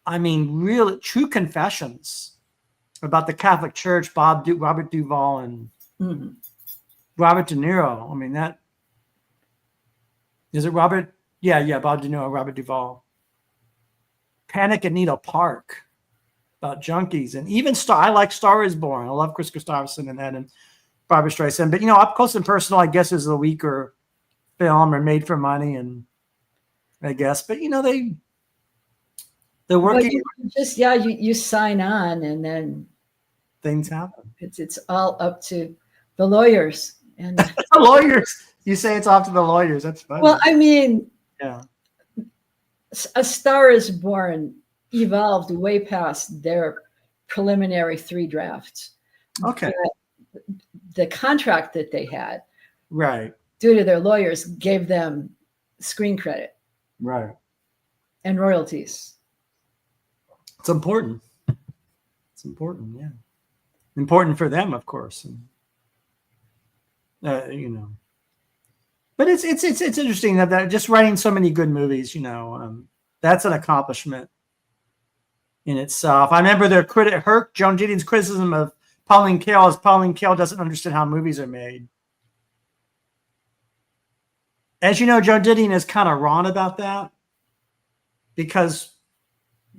I mean, real true confessions about the Catholic Church, Robert Duvall and Robert De Niro. I mean, that. Is it Robert? Yeah, Bob De Niro, Robert Duvall. Panic at Needle Park about junkies, and even I like Star is Born. I love Chris Christopherson and that, and Barbara Streisand. But Up Close and Personal, I guess, is a weaker film or made for money, and I guess. But they're working. Well, you sign on, and then things happen. It's all up to the lawyers and the lawyers. You say it's off to the lawyers. That's funny. Well, I mean, yeah. A Star is Born evolved way past their preliminary 3 drafts. Okay. The contract that they had, right, due to their lawyers, gave them screen credit, right, and royalties. It's important. It's important, yeah. Important for them, of course. And, But it's interesting that just writing so many good movies, that's an accomplishment in itself. I remember Joan Didion's criticism of Pauline Kael is Pauline Kael doesn't understand how movies are made. As you know, Joan Didion is kind of wrong about that because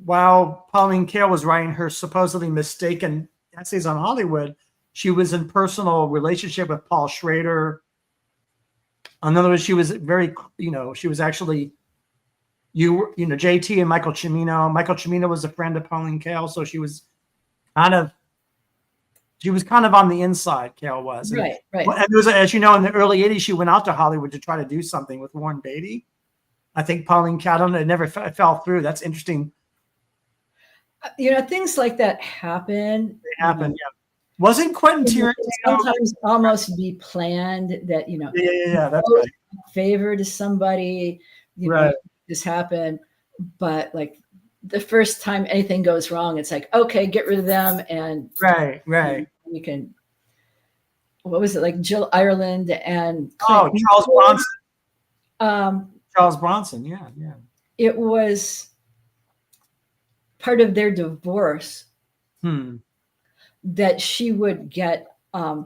while Pauline Kael was writing her supposedly mistaken essays on Hollywood, she was in personal relationship with Paul Schrader. In other words, she was she was actually, JT and Michael Cimino. Michael Cimino was a friend of Pauline Kael, so she was kind of on the inside. Kael was. Right. And it was, as you know, in the early 80s, she went out to Hollywood to try to do something with Warren Beatty. I think Pauline Kael, I don't know, it never fell through. That's interesting. Things like that happen. They happen, yeah. Wasn't Quentin Tarantino sometimes almost be planned that Yeah, that's right. Favor to somebody, right. This happened, but like the first time anything goes wrong, it's like, okay, get rid of them, and right. You can. What was it like? Jill Ireland and Charles Bronson. Charles Bronson, yeah. It was part of their divorce. That she would get a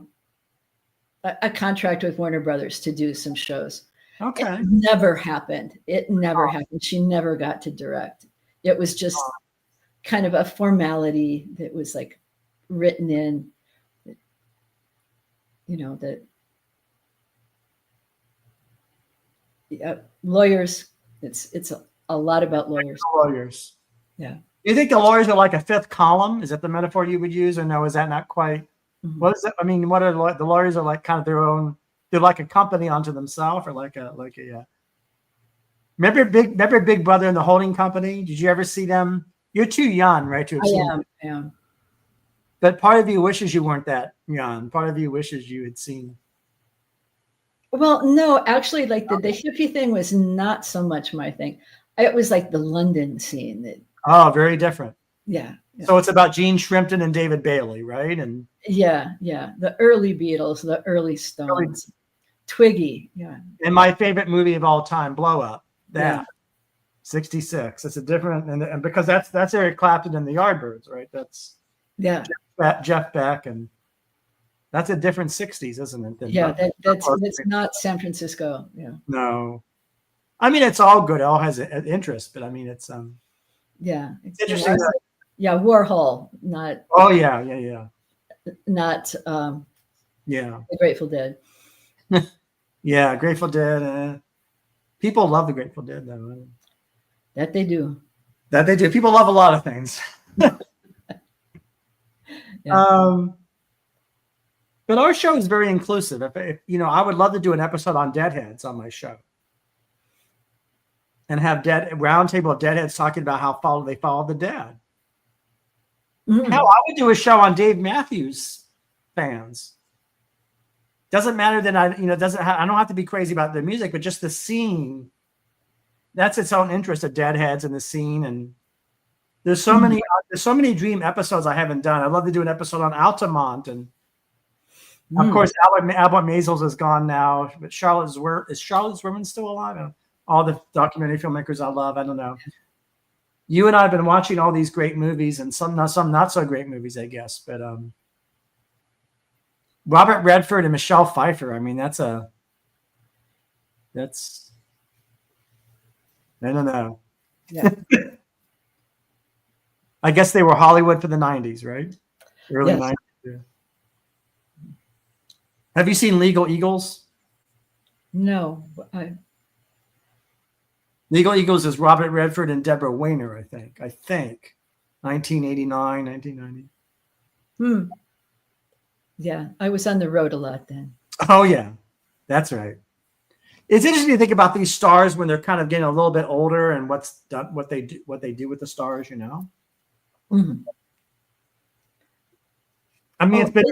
contract with Warner Brothers to do some shows. Okay. It never happened. Happened. She never got to direct. It was just kind of a formality that was like written in, that lawyers, it's a lot about lawyers. Lawyers. Yeah. You think the lawyers are like a fifth column? Is that the metaphor you would use, or no? Is that not quite? Mhm. What is it? I mean, what are the lawyers are like? Kind of their own. They're like a company unto themselves, or like a. Remember Big Brother and the Holding Company? Did you ever see them? You're too young, right, to have seen. I am. But part of you wishes you weren't that young. Part of you wishes you had seen. Well, no, actually, like the hippie thing was not so much my thing. It was like the London scene. That, very different. yeah. So it's about Gene Shrimpton and David Bailey, right? And yeah. The early Beatles, the early Stones, Twiggy. Yeah. And my favorite movie of all time, Blow Up. Yeah. 66. It's a different, and because that's Eric Clapton and the Yardbirds, right? That's Jeff Beck, and that's a different 60s, isn't it? That's not San Francisco. Yeah. No, I mean it's all good. It all has an interest, but I mean it's it's interesting. Warhol, not. Oh yeah. Not the Grateful Dead. Yeah, Grateful Dead. People love the Grateful Dead, though. That they do. People love a lot of things. But our show is very inclusive. If I would love to do an episode on deadheads on my show, and have roundtable of deadheads talking about how they follow the dead. Mm-hmm. Hell, I would do a show on Dave Matthews fans. Doesn't matter that I don't have to be crazy about the music, but just the scene. That's its own interest of deadheads and the scene. And there's so many dream episodes I haven't done. I'd love to do an episode on Altamont, and of course Albert Maysles is gone now, but is Charlotte Zwerman still alive? All the documentary filmmakers I love. I don't know. You and I have been watching all these great movies, and some not so great movies, I guess. But Robert Redford and Michelle Pfeiffer. I mean, that's I don't know. Yeah. I guess they were Hollywood for the 90s, right? Early 90s. Yeah. Have you seen Legal Eagles? No. Legal Eagles is Robert Redford and Deborah Wainer, I think. 1989, 1990. Yeah, I was on the road a lot then. Oh, yeah. That's right. It's interesting to think about these stars when they're kind of getting a little bit older and what they do with the stars, Mm-hmm. I mean, it's been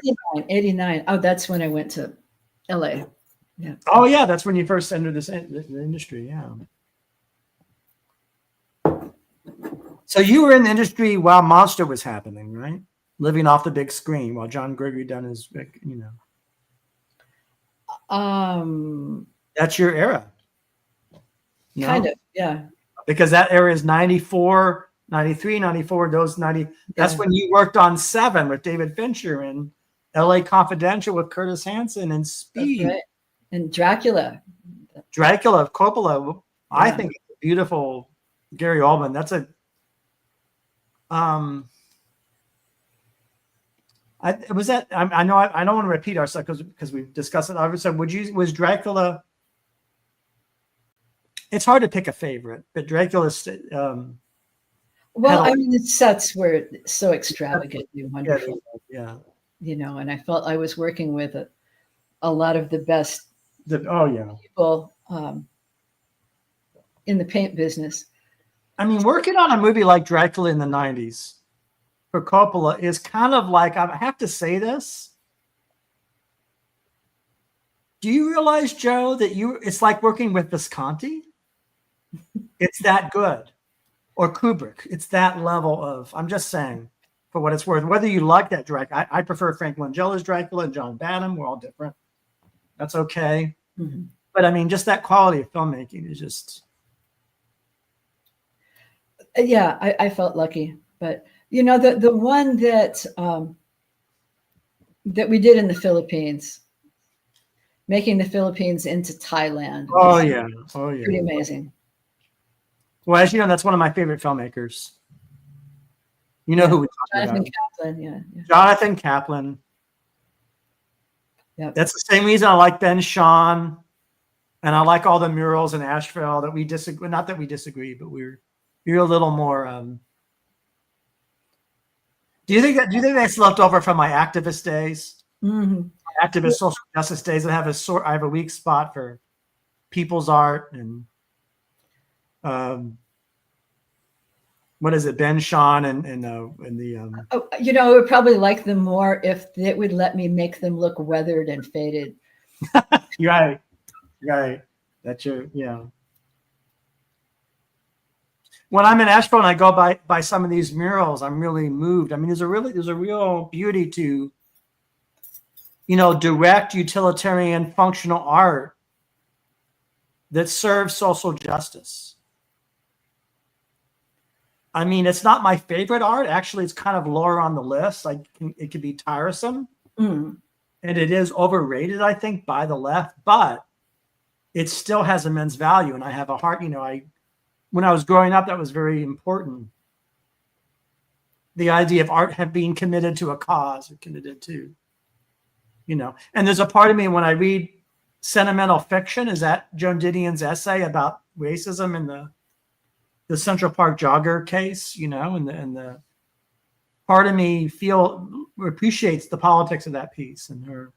89. Oh, that's when I went to LA. Yeah. Oh, yeah. That's when you first entered the industry. Yeah. So you were in the industry while Monster was happening, right? Living off the big screen while JohnGregoryDunne is, That's your era. Kind of, yeah. Because that era is 94, 93, 94, those 90. That's when you worked on Seven with David Fincher and LA Confidential with Curtis Hanson and Speed. Right. And Dracula of Coppola. Yeah. I think it's a beautiful Gary Oldman. That's a I know I don't want to repeat ourselves because we've discussed it. I said, was Dracula? It's hard to pick a favorite, but Dracula's. Well, I mean, the sets were so extravagantly wonderful. Yeah. And I felt I was working with a lot of the best people in the paint business. I mean, working on a movie like Dracula in the 90s for Coppola is kind of like, I have to say this. Do you realize, Joe, that it's like working with Visconti? It's that good. Or Kubrick. It's that level of, I'm just saying, for what it's worth, whether you like that Dracula. I prefer Frank Langella's Dracula and John Badham. We're all different. That's okay. Mm-hmm. But I mean, just that quality of filmmaking is just. Yeah, I felt lucky. But, the one that we did in the Philippines, making the Philippines into Thailand. Oh, yeah. Pretty amazing. Well, as you know, that's one of my favorite filmmakers. You know who we're talking Jonathan about. Kaplan, yeah. Jonathan Kaplan. Yep. That's the same reason I like Ben Shahn. And I like all the murals in Asheville that we disagree. Not that we disagree, but you're a little more. Do you think that's left over from my activist days? Mm-hmm. Activist social justice days. I have a weak spot for people's art and what is it, Ben Shahn and the I would probably like them more if it would let me make them look weathered and faded. right. That's when I'm in Asheville and I go by some of these murals, I'm really moved. I mean, there's a real beauty to, direct utilitarian functional art that serves social justice. I mean, it's not my favorite art. Actually, it's kind of lower on the list. Like it could be tiresome, and it is overrated, I think, by the left. But it still has immense value, and I have a heart. When I was growing up, that was very important. The idea of art being committed to a cause, or committed to, And there's a part of me when I read sentimental fiction. Is that Joan Didion's essay about racism in the Central Park jogger case? And the part of me appreciates the politics of that piece and her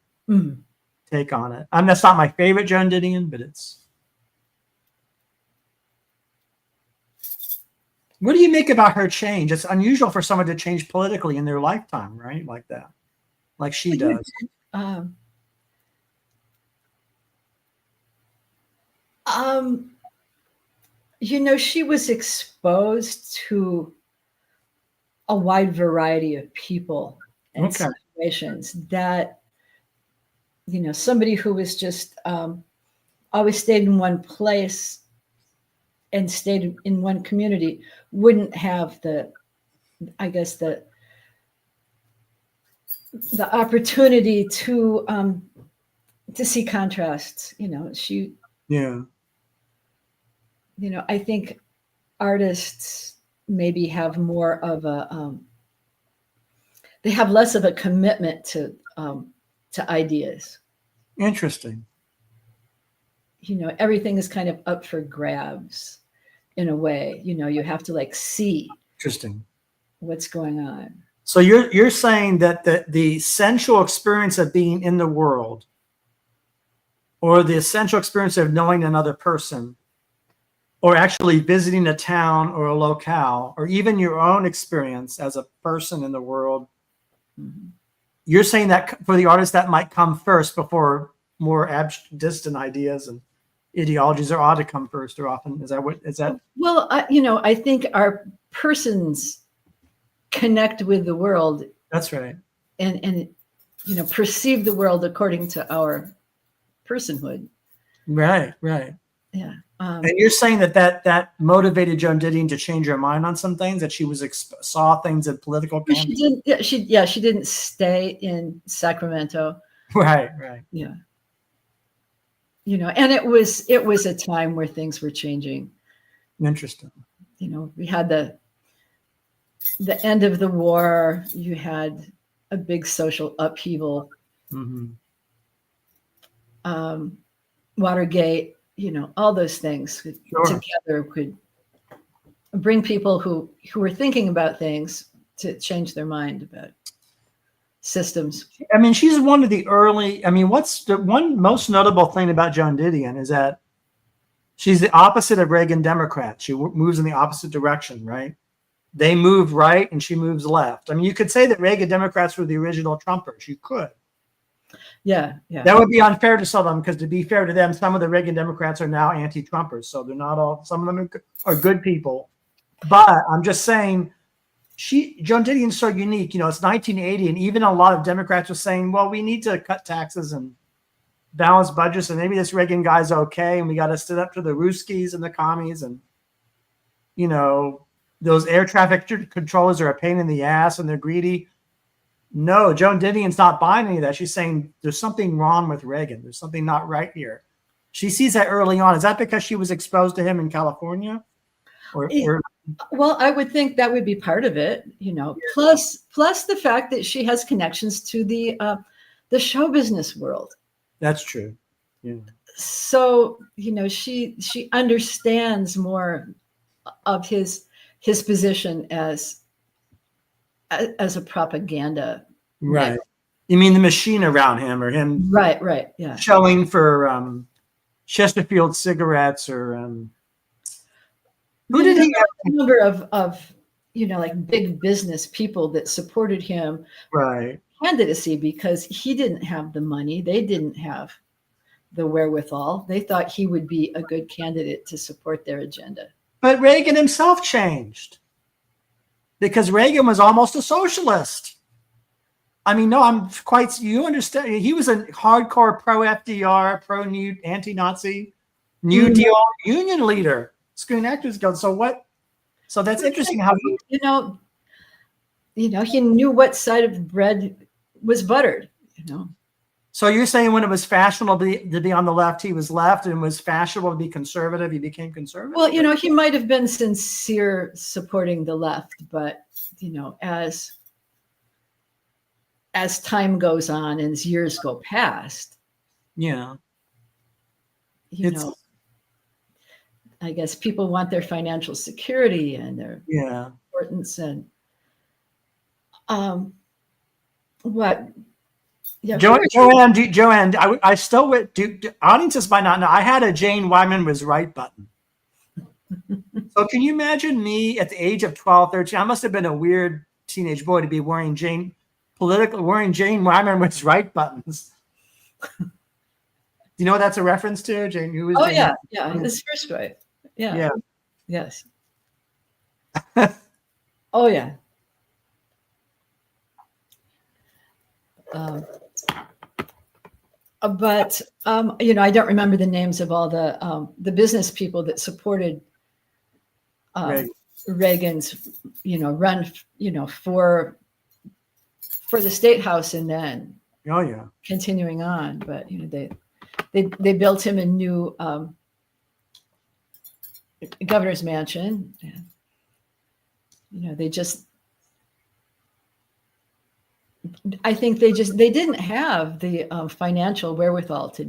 take on it. That's not my favorite Joan Didion, but it's. What do you make about her change? It's unusual for someone to change politically in their lifetime, right? Like that, like she does. She was exposed to a wide variety of people and situations that, somebody who was just always stayed in one place and stayed in one community wouldn't have the opportunity to see contrasts. I think artists maybe have more of they have less of a commitment to ideas. Interesting. Everything is kind of up for grabs in a way. You have to see Interesting what's going on. So you're saying that the essential experience of being in the world, or the essential experience of knowing another person, or actually visiting a town or a locale, or even your own experience as a person in the world, you're saying that for the artist that might come first before more distant ideas and ideologies ought to come first or often. Is that? Well, I think our persons connect with the world. That's right. And perceive the world according to our personhood. Right. Yeah. And you're saying that motivated Joan Didion to change her mind on some things, that she was saw things in political campaigns? She didn't stay in Sacramento. Right. Yeah. And it was a time where things were changing. Interesting. We had the end of the war. You had a big social upheaval. Watergate. All those things together could bring people who were thinking about things to change their mind about systems. I mean, she's one of the early. I mean, what's the one most notable thing about Joan Didion is that she's the opposite of Reagan Democrats. She moves in the opposite direction, right? They move right and she moves left. I mean, you could say that Reagan Democrats were the original Trumpers. You could. Yeah. That would be unfair to some of them, because to be fair to them, some of the Reagan Democrats are now anti-Trumpers. So they're not all, some of them are good people. But I'm just saying, Joan Didion's so unique. It's 1980, and even a lot of Democrats are saying, well, we need to cut taxes and balance budgets, and maybe this Reagan guy's okay, and we got to stand up to the Ruskies and the commies, and, those air traffic controllers are a pain in the ass and they're greedy. No, Joan Didion's not buying any of that. She's saying there's something wrong with Reagan. There's something not right here. She sees that early on. Is that because she was exposed to him in California? Well, I would think that would be part of it, plus the fact that she has connections to the show business world. That's true. Yeah. so, she understands more of his position as a propaganda. Right. You mean the machine around him, or him? Right. Yeah. Showing for Chesterfield cigarettes, or who did he have? A number of like big business people that supported him Right. candidacy because he didn't have the money. They didn't have the wherewithal. They thought he would be a good candidate to support their agenda. But Reagan himself changed, because Reagan was almost a socialist. I mean, no, you understand. He was a hardcore pro-FDR, pro-new, anti-Nazi, New Deal union leader, Screen Actors Guild. So that's interesting how he knew what side of the bread was buttered, So you're saying when it was fashionable to be on the left, he was left, and was fashionable to be conservative, he became conservative? Well, he might have been sincere supporting the left, but, as time goes on and as years go past, I guess people want their financial security and their importance and what. Yeah, Joanne, I still audiences might not know. I had a Jane Wyman was right button. So can you imagine me at the age of 12, 13? I must have been a weird teenage boy to be wearing Jane Wyman was right buttons. Do you know what that's a reference to? Jane? Who was Jane? Yeah, his first wife. Yeah. Yes. Oh yeah. But I don't remember the names of all the business people that supported Reagan's run for the state house, and then continuing on. But they built him a new governor's mansion. And, I think they didn't have the financial wherewithal to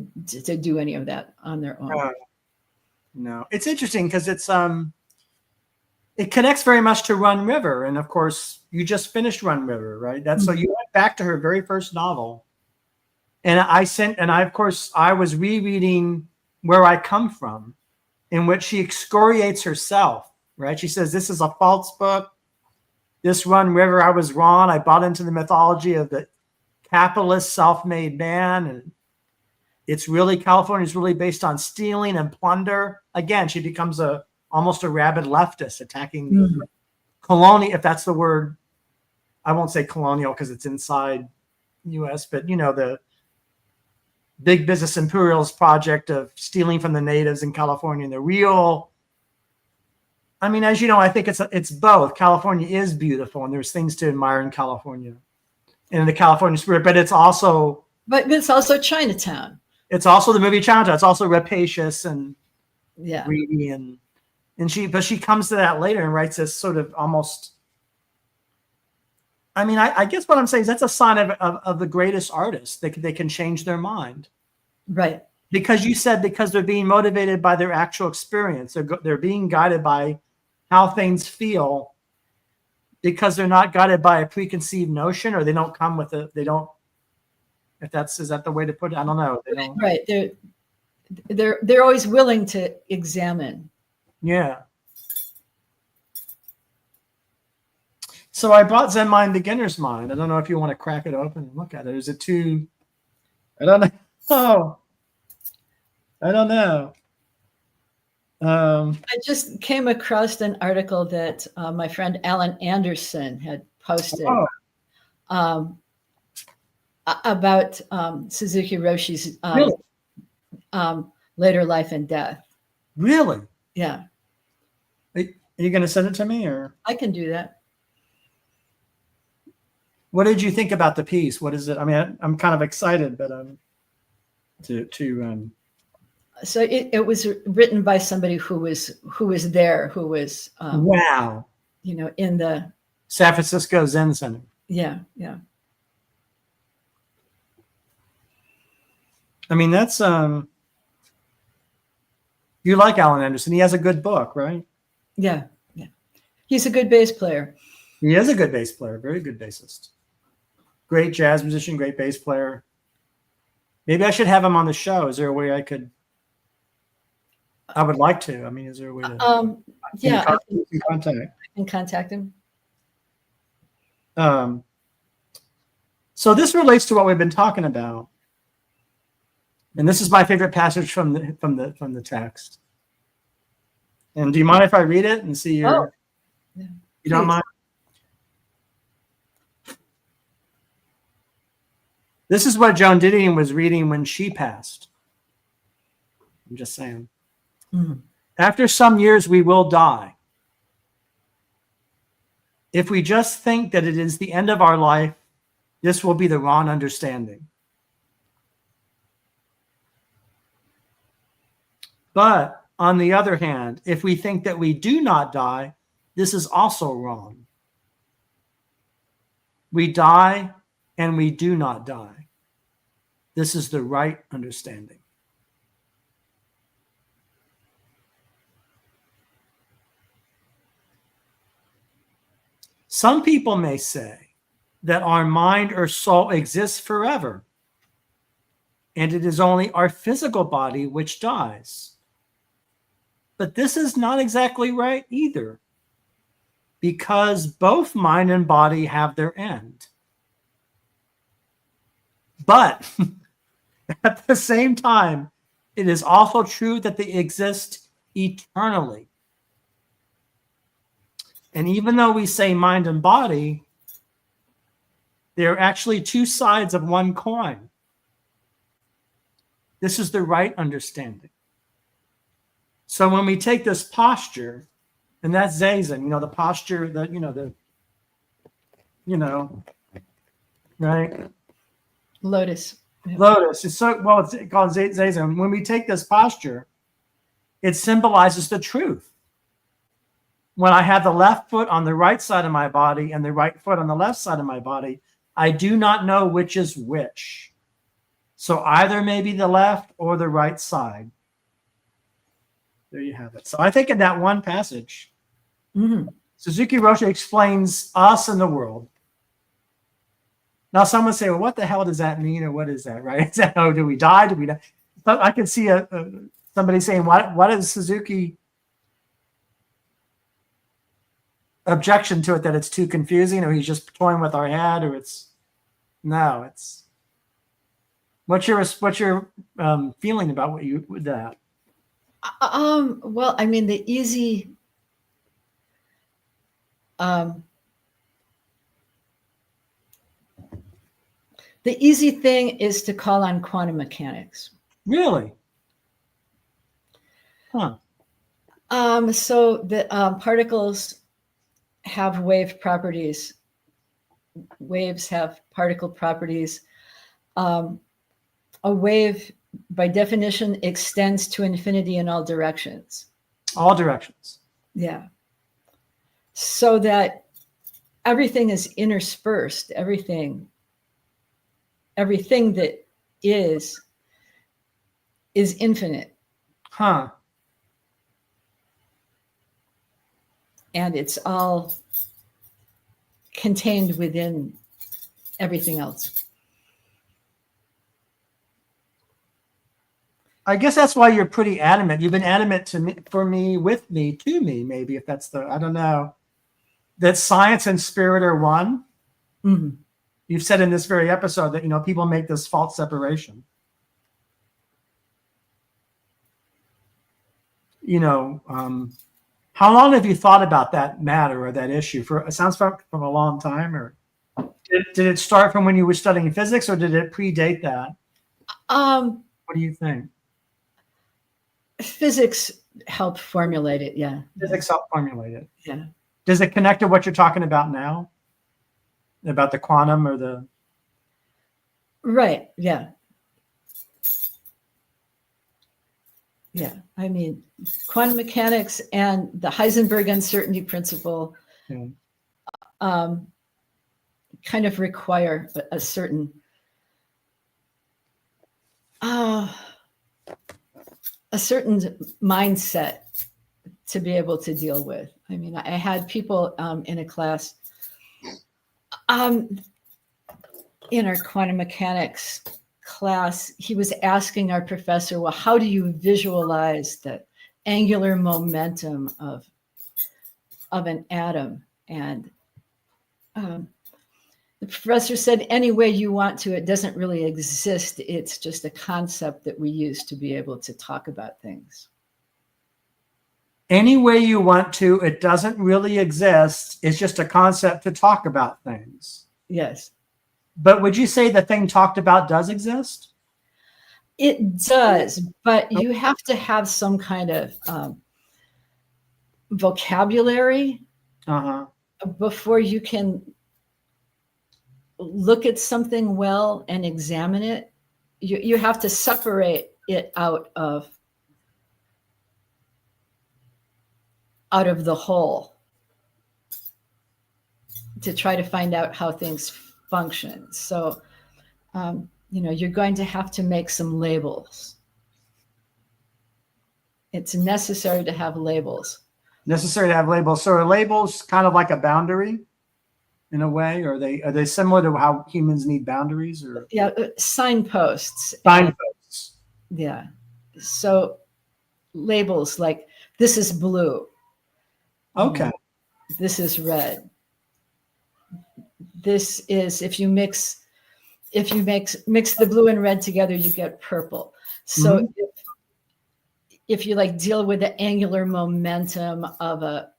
do any of that on their own. No, it's interesting because it connects very much to Run River, and of course, you just finished Run River, right? So you went back to her very first novel, and I was rereading Where I Come From, in which she excoriates herself, right? She says, "This is a false book. This Run River, I was wrong. I bought into the mythology of the capitalist self-made man. And California's really based on stealing and plunder." Again, she becomes almost a rabid leftist, attacking the colonial, if that's the word. I won't say colonial because it's inside U.S., but the big business imperialist project of stealing from the natives in California. And the real, as you know, I think it's both. California is beautiful, and there's things to admire in California, and in the California spirit. But it's also, Chinatown. It's also the movie Chinatown. It's also rapacious and greedy, and she comes to that later and writes this sort of almost. I guess what I'm saying is that's a sign of the greatest artists. They can change their mind, right? Because they're being motivated by their actual experience. They're being guided by how things feel, because they're not guided by a preconceived notion, or they don't come with it. They don't. Is that the way to put it? I don't know. They don't. Right. They're always willing to examine. Yeah. So I brought Zen Mind Beginner's Mind. I don't know if you want to crack it open and look at it. Is it too? I don't know. Oh. I don't know. I just came across an article that my friend Alan Anderson had posted about Suzuki Roshi's later life and death. Really? Yeah. Are you going to send it to me, or? I can do that. What did you think about the piece? What is it? I'm kind of excited, but So it was written by somebody who was there, who was wow, in the San Francisco Zen Center. Yeah. That's You like Alan Anderson. He has a good book, right? Yeah. Yeah. He's a good bass player. He is a good bass player, very good bassist. Great jazz musician, great bass player. Maybe I should have him on the show. Is there a way I would like to. I mean, is there a way to yeah, I can contact him. So this relates to what we've been talking about. And this is my favorite passage from the text. And do you mind if I read it and see your yeah, you don't mind? This is what Joan Didion was reading when she passed. I'm just saying. Mm-hmm. After some years, we will die. If we just think that it is the end of our life, this will be the wrong understanding. But on the other hand, if we think that we do not die, this is also wrong. We die and we do not die. This is the right understanding. Some people may say that our mind or soul exists forever, and it is only our physical body which dies. But this is not exactly right either, because both mind and body have their end. But at the same time, it is also true that they exist eternally. And even though we say mind and body, they're actually two sides of one coin. This is the right understanding. So when we take this posture, and that's Zazen, the posture that, right? Lotus. Yeah. Lotus. It's called Zazen. When we take this posture, it symbolizes the truth. When I have the left foot on the right side of my body and the right foot on the left side of my body, I do not know which is which. So either maybe the left or the right side. There you have it. So I think in that one passage, Suzuki Roshi explains us and the world. Now some would say, well, what the hell does that mean? Or what is that, right? Is that, do we die? Do we die? But I can see somebody saying, what is Suzuki objection to it, that it's too confusing, or he's just toying with our head, or it's what's your feeling about with that? Well, I mean, the easy thing is to call on quantum mechanics. Really? Huh. So the particles have wave properties. Waves have particle properties. A wave, by definition, extends to infinity in all directions. All directions. Yeah. So that everything is interspersed. Everything that is infinite. Huh. And it's all contained within everything else. I guess that's why you're pretty adamant. You've been adamant to me, to me, maybe, if that's I don't know, that science and spirit are one. Mm-hmm. You've said in this very episode that, people make this false separation. How long have you thought about that matter or that issue? It sounds from a long time, or did it start from when you were studying physics, or did it predate that? What do you think? Physics helped formulate it, yeah. Physics helped formulate it. Yeah. Does it connect to what you're talking about now? About the quantum or the... Right, yeah. Yeah, I mean, quantum mechanics and the Heisenberg uncertainty principle kind of require a certain a certain mindset to be able to deal with. I mean, I had people in a class in our quantum mechanics class. He was asking our professor, well, how do you visualize the angular momentum of an atom? And the professor said, any way you want to. It doesn't really exist. It's just a concept that we use to be able to talk about things. Any way you want to. It doesn't really exist. It's just a concept to talk about things. Yes. But would you say the thing talked about does exist? It does, but you have to have some kind of vocabulary before you can look at something well and examine it. You have to separate it out of the whole to try to find out how things function. So, you're going to have to make some labels. It's necessary to have labels. Necessary to have labels. So are labels kind of like a boundary in a way? Or are they similar to how humans need boundaries? Or yeah, signposts. Signposts. Yeah. So labels like this is blue. Okay. This is red. This is, if you mix the blue and red together, you get purple. So if you like deal with the angular momentum of a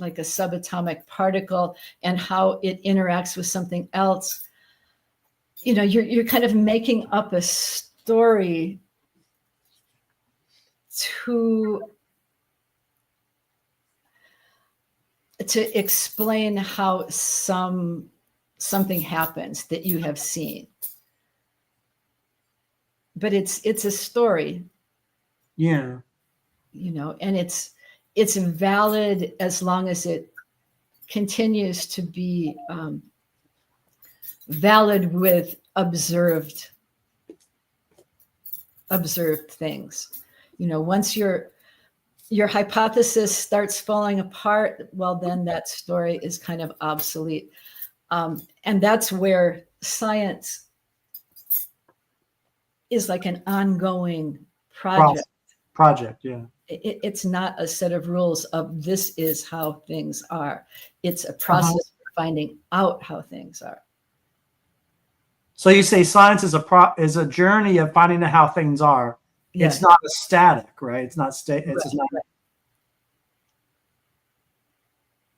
subatomic particle and how it interacts with something else, you're kind of making up a story to explain how something happens that you have seen. But it's a story. Yeah. And it's valid as long as it continues to be valid with observed things. Once your hypothesis starts falling apart, well, then that story is kind of obsolete. And that's where science is like an ongoing project. Yeah. It's not a set of rules of this is how things are. It's a process for finding out how things are. So you say science is a journey of finding out how things are. Yes. It's not a static, right? It's not it's Right. not.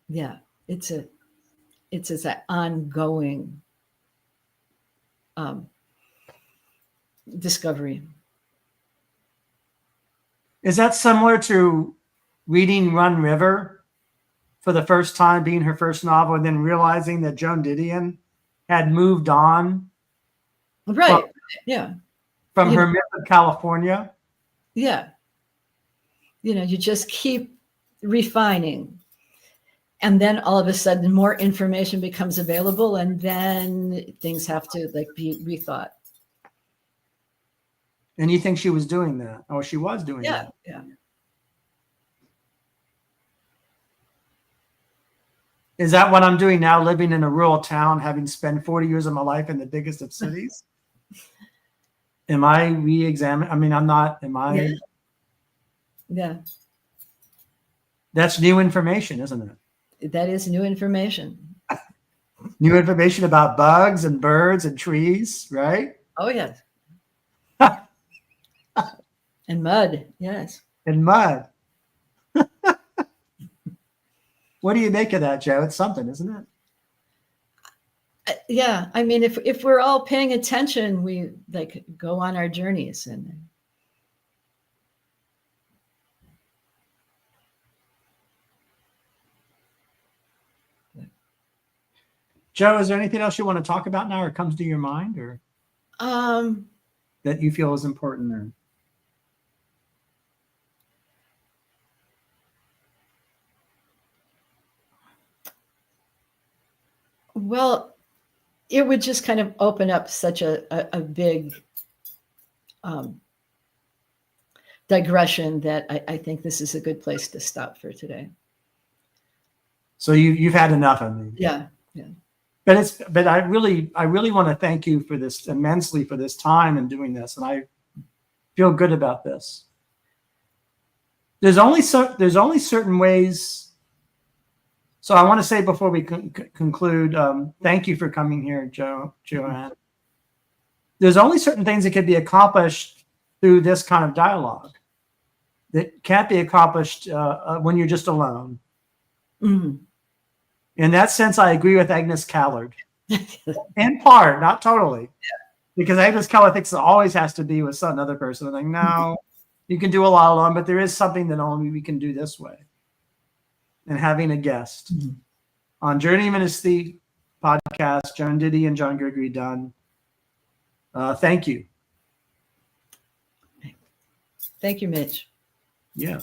Yeah, it's an ongoing discovery. Is that similar to reading Run River for the first time, being her first novel, and then realizing that Joan Didion had moved on? Right. From her myth of California? Yeah. You just keep refining. And then all of a sudden more information becomes available, and then things have to be rethought. And you think she was doing that? Oh, she was doing that. Yeah. Is that what I'm doing now, living in a rural town, having spent 40 years of my life in the biggest of cities? Am I re-examining? I mean, I'm not. Am I? Yeah. That's new information, isn't it? That is new information. New information about bugs and birds and trees, right? Oh, yes. And mud, yes. And mud. What do you make of that, Joe? It's something, isn't it? Yeah. I mean, if we're all paying attention, we go on our journeys. And Joe, is there anything else you want to talk about now, or comes to your mind, or that you feel is important? Or well, it would just kind of open up such a big digression that I think this is a good place to stop for today. So you've had enough of me. Yeah. But I really want to thank you for this immensely, for this time and doing this, and I feel good about this. There's only certain ways. So I want to say before we conclude, thank you for coming here, Joanne. There's only certain things that can be accomplished through this kind of dialogue that can't be accomplished when you're just alone. Mm-hmm. In that sense, I agree with Agnes Callard. In part, not totally. Because Agnes Callard thinks it always has to be with some other person. I'm like, no, you can do a lot alone, but there is something that only we can do this way. And having a guest on Journeyman is the podcast, Joan Didion and John Gregory Dunne. Thank you. Thank you, Mitch. Yeah.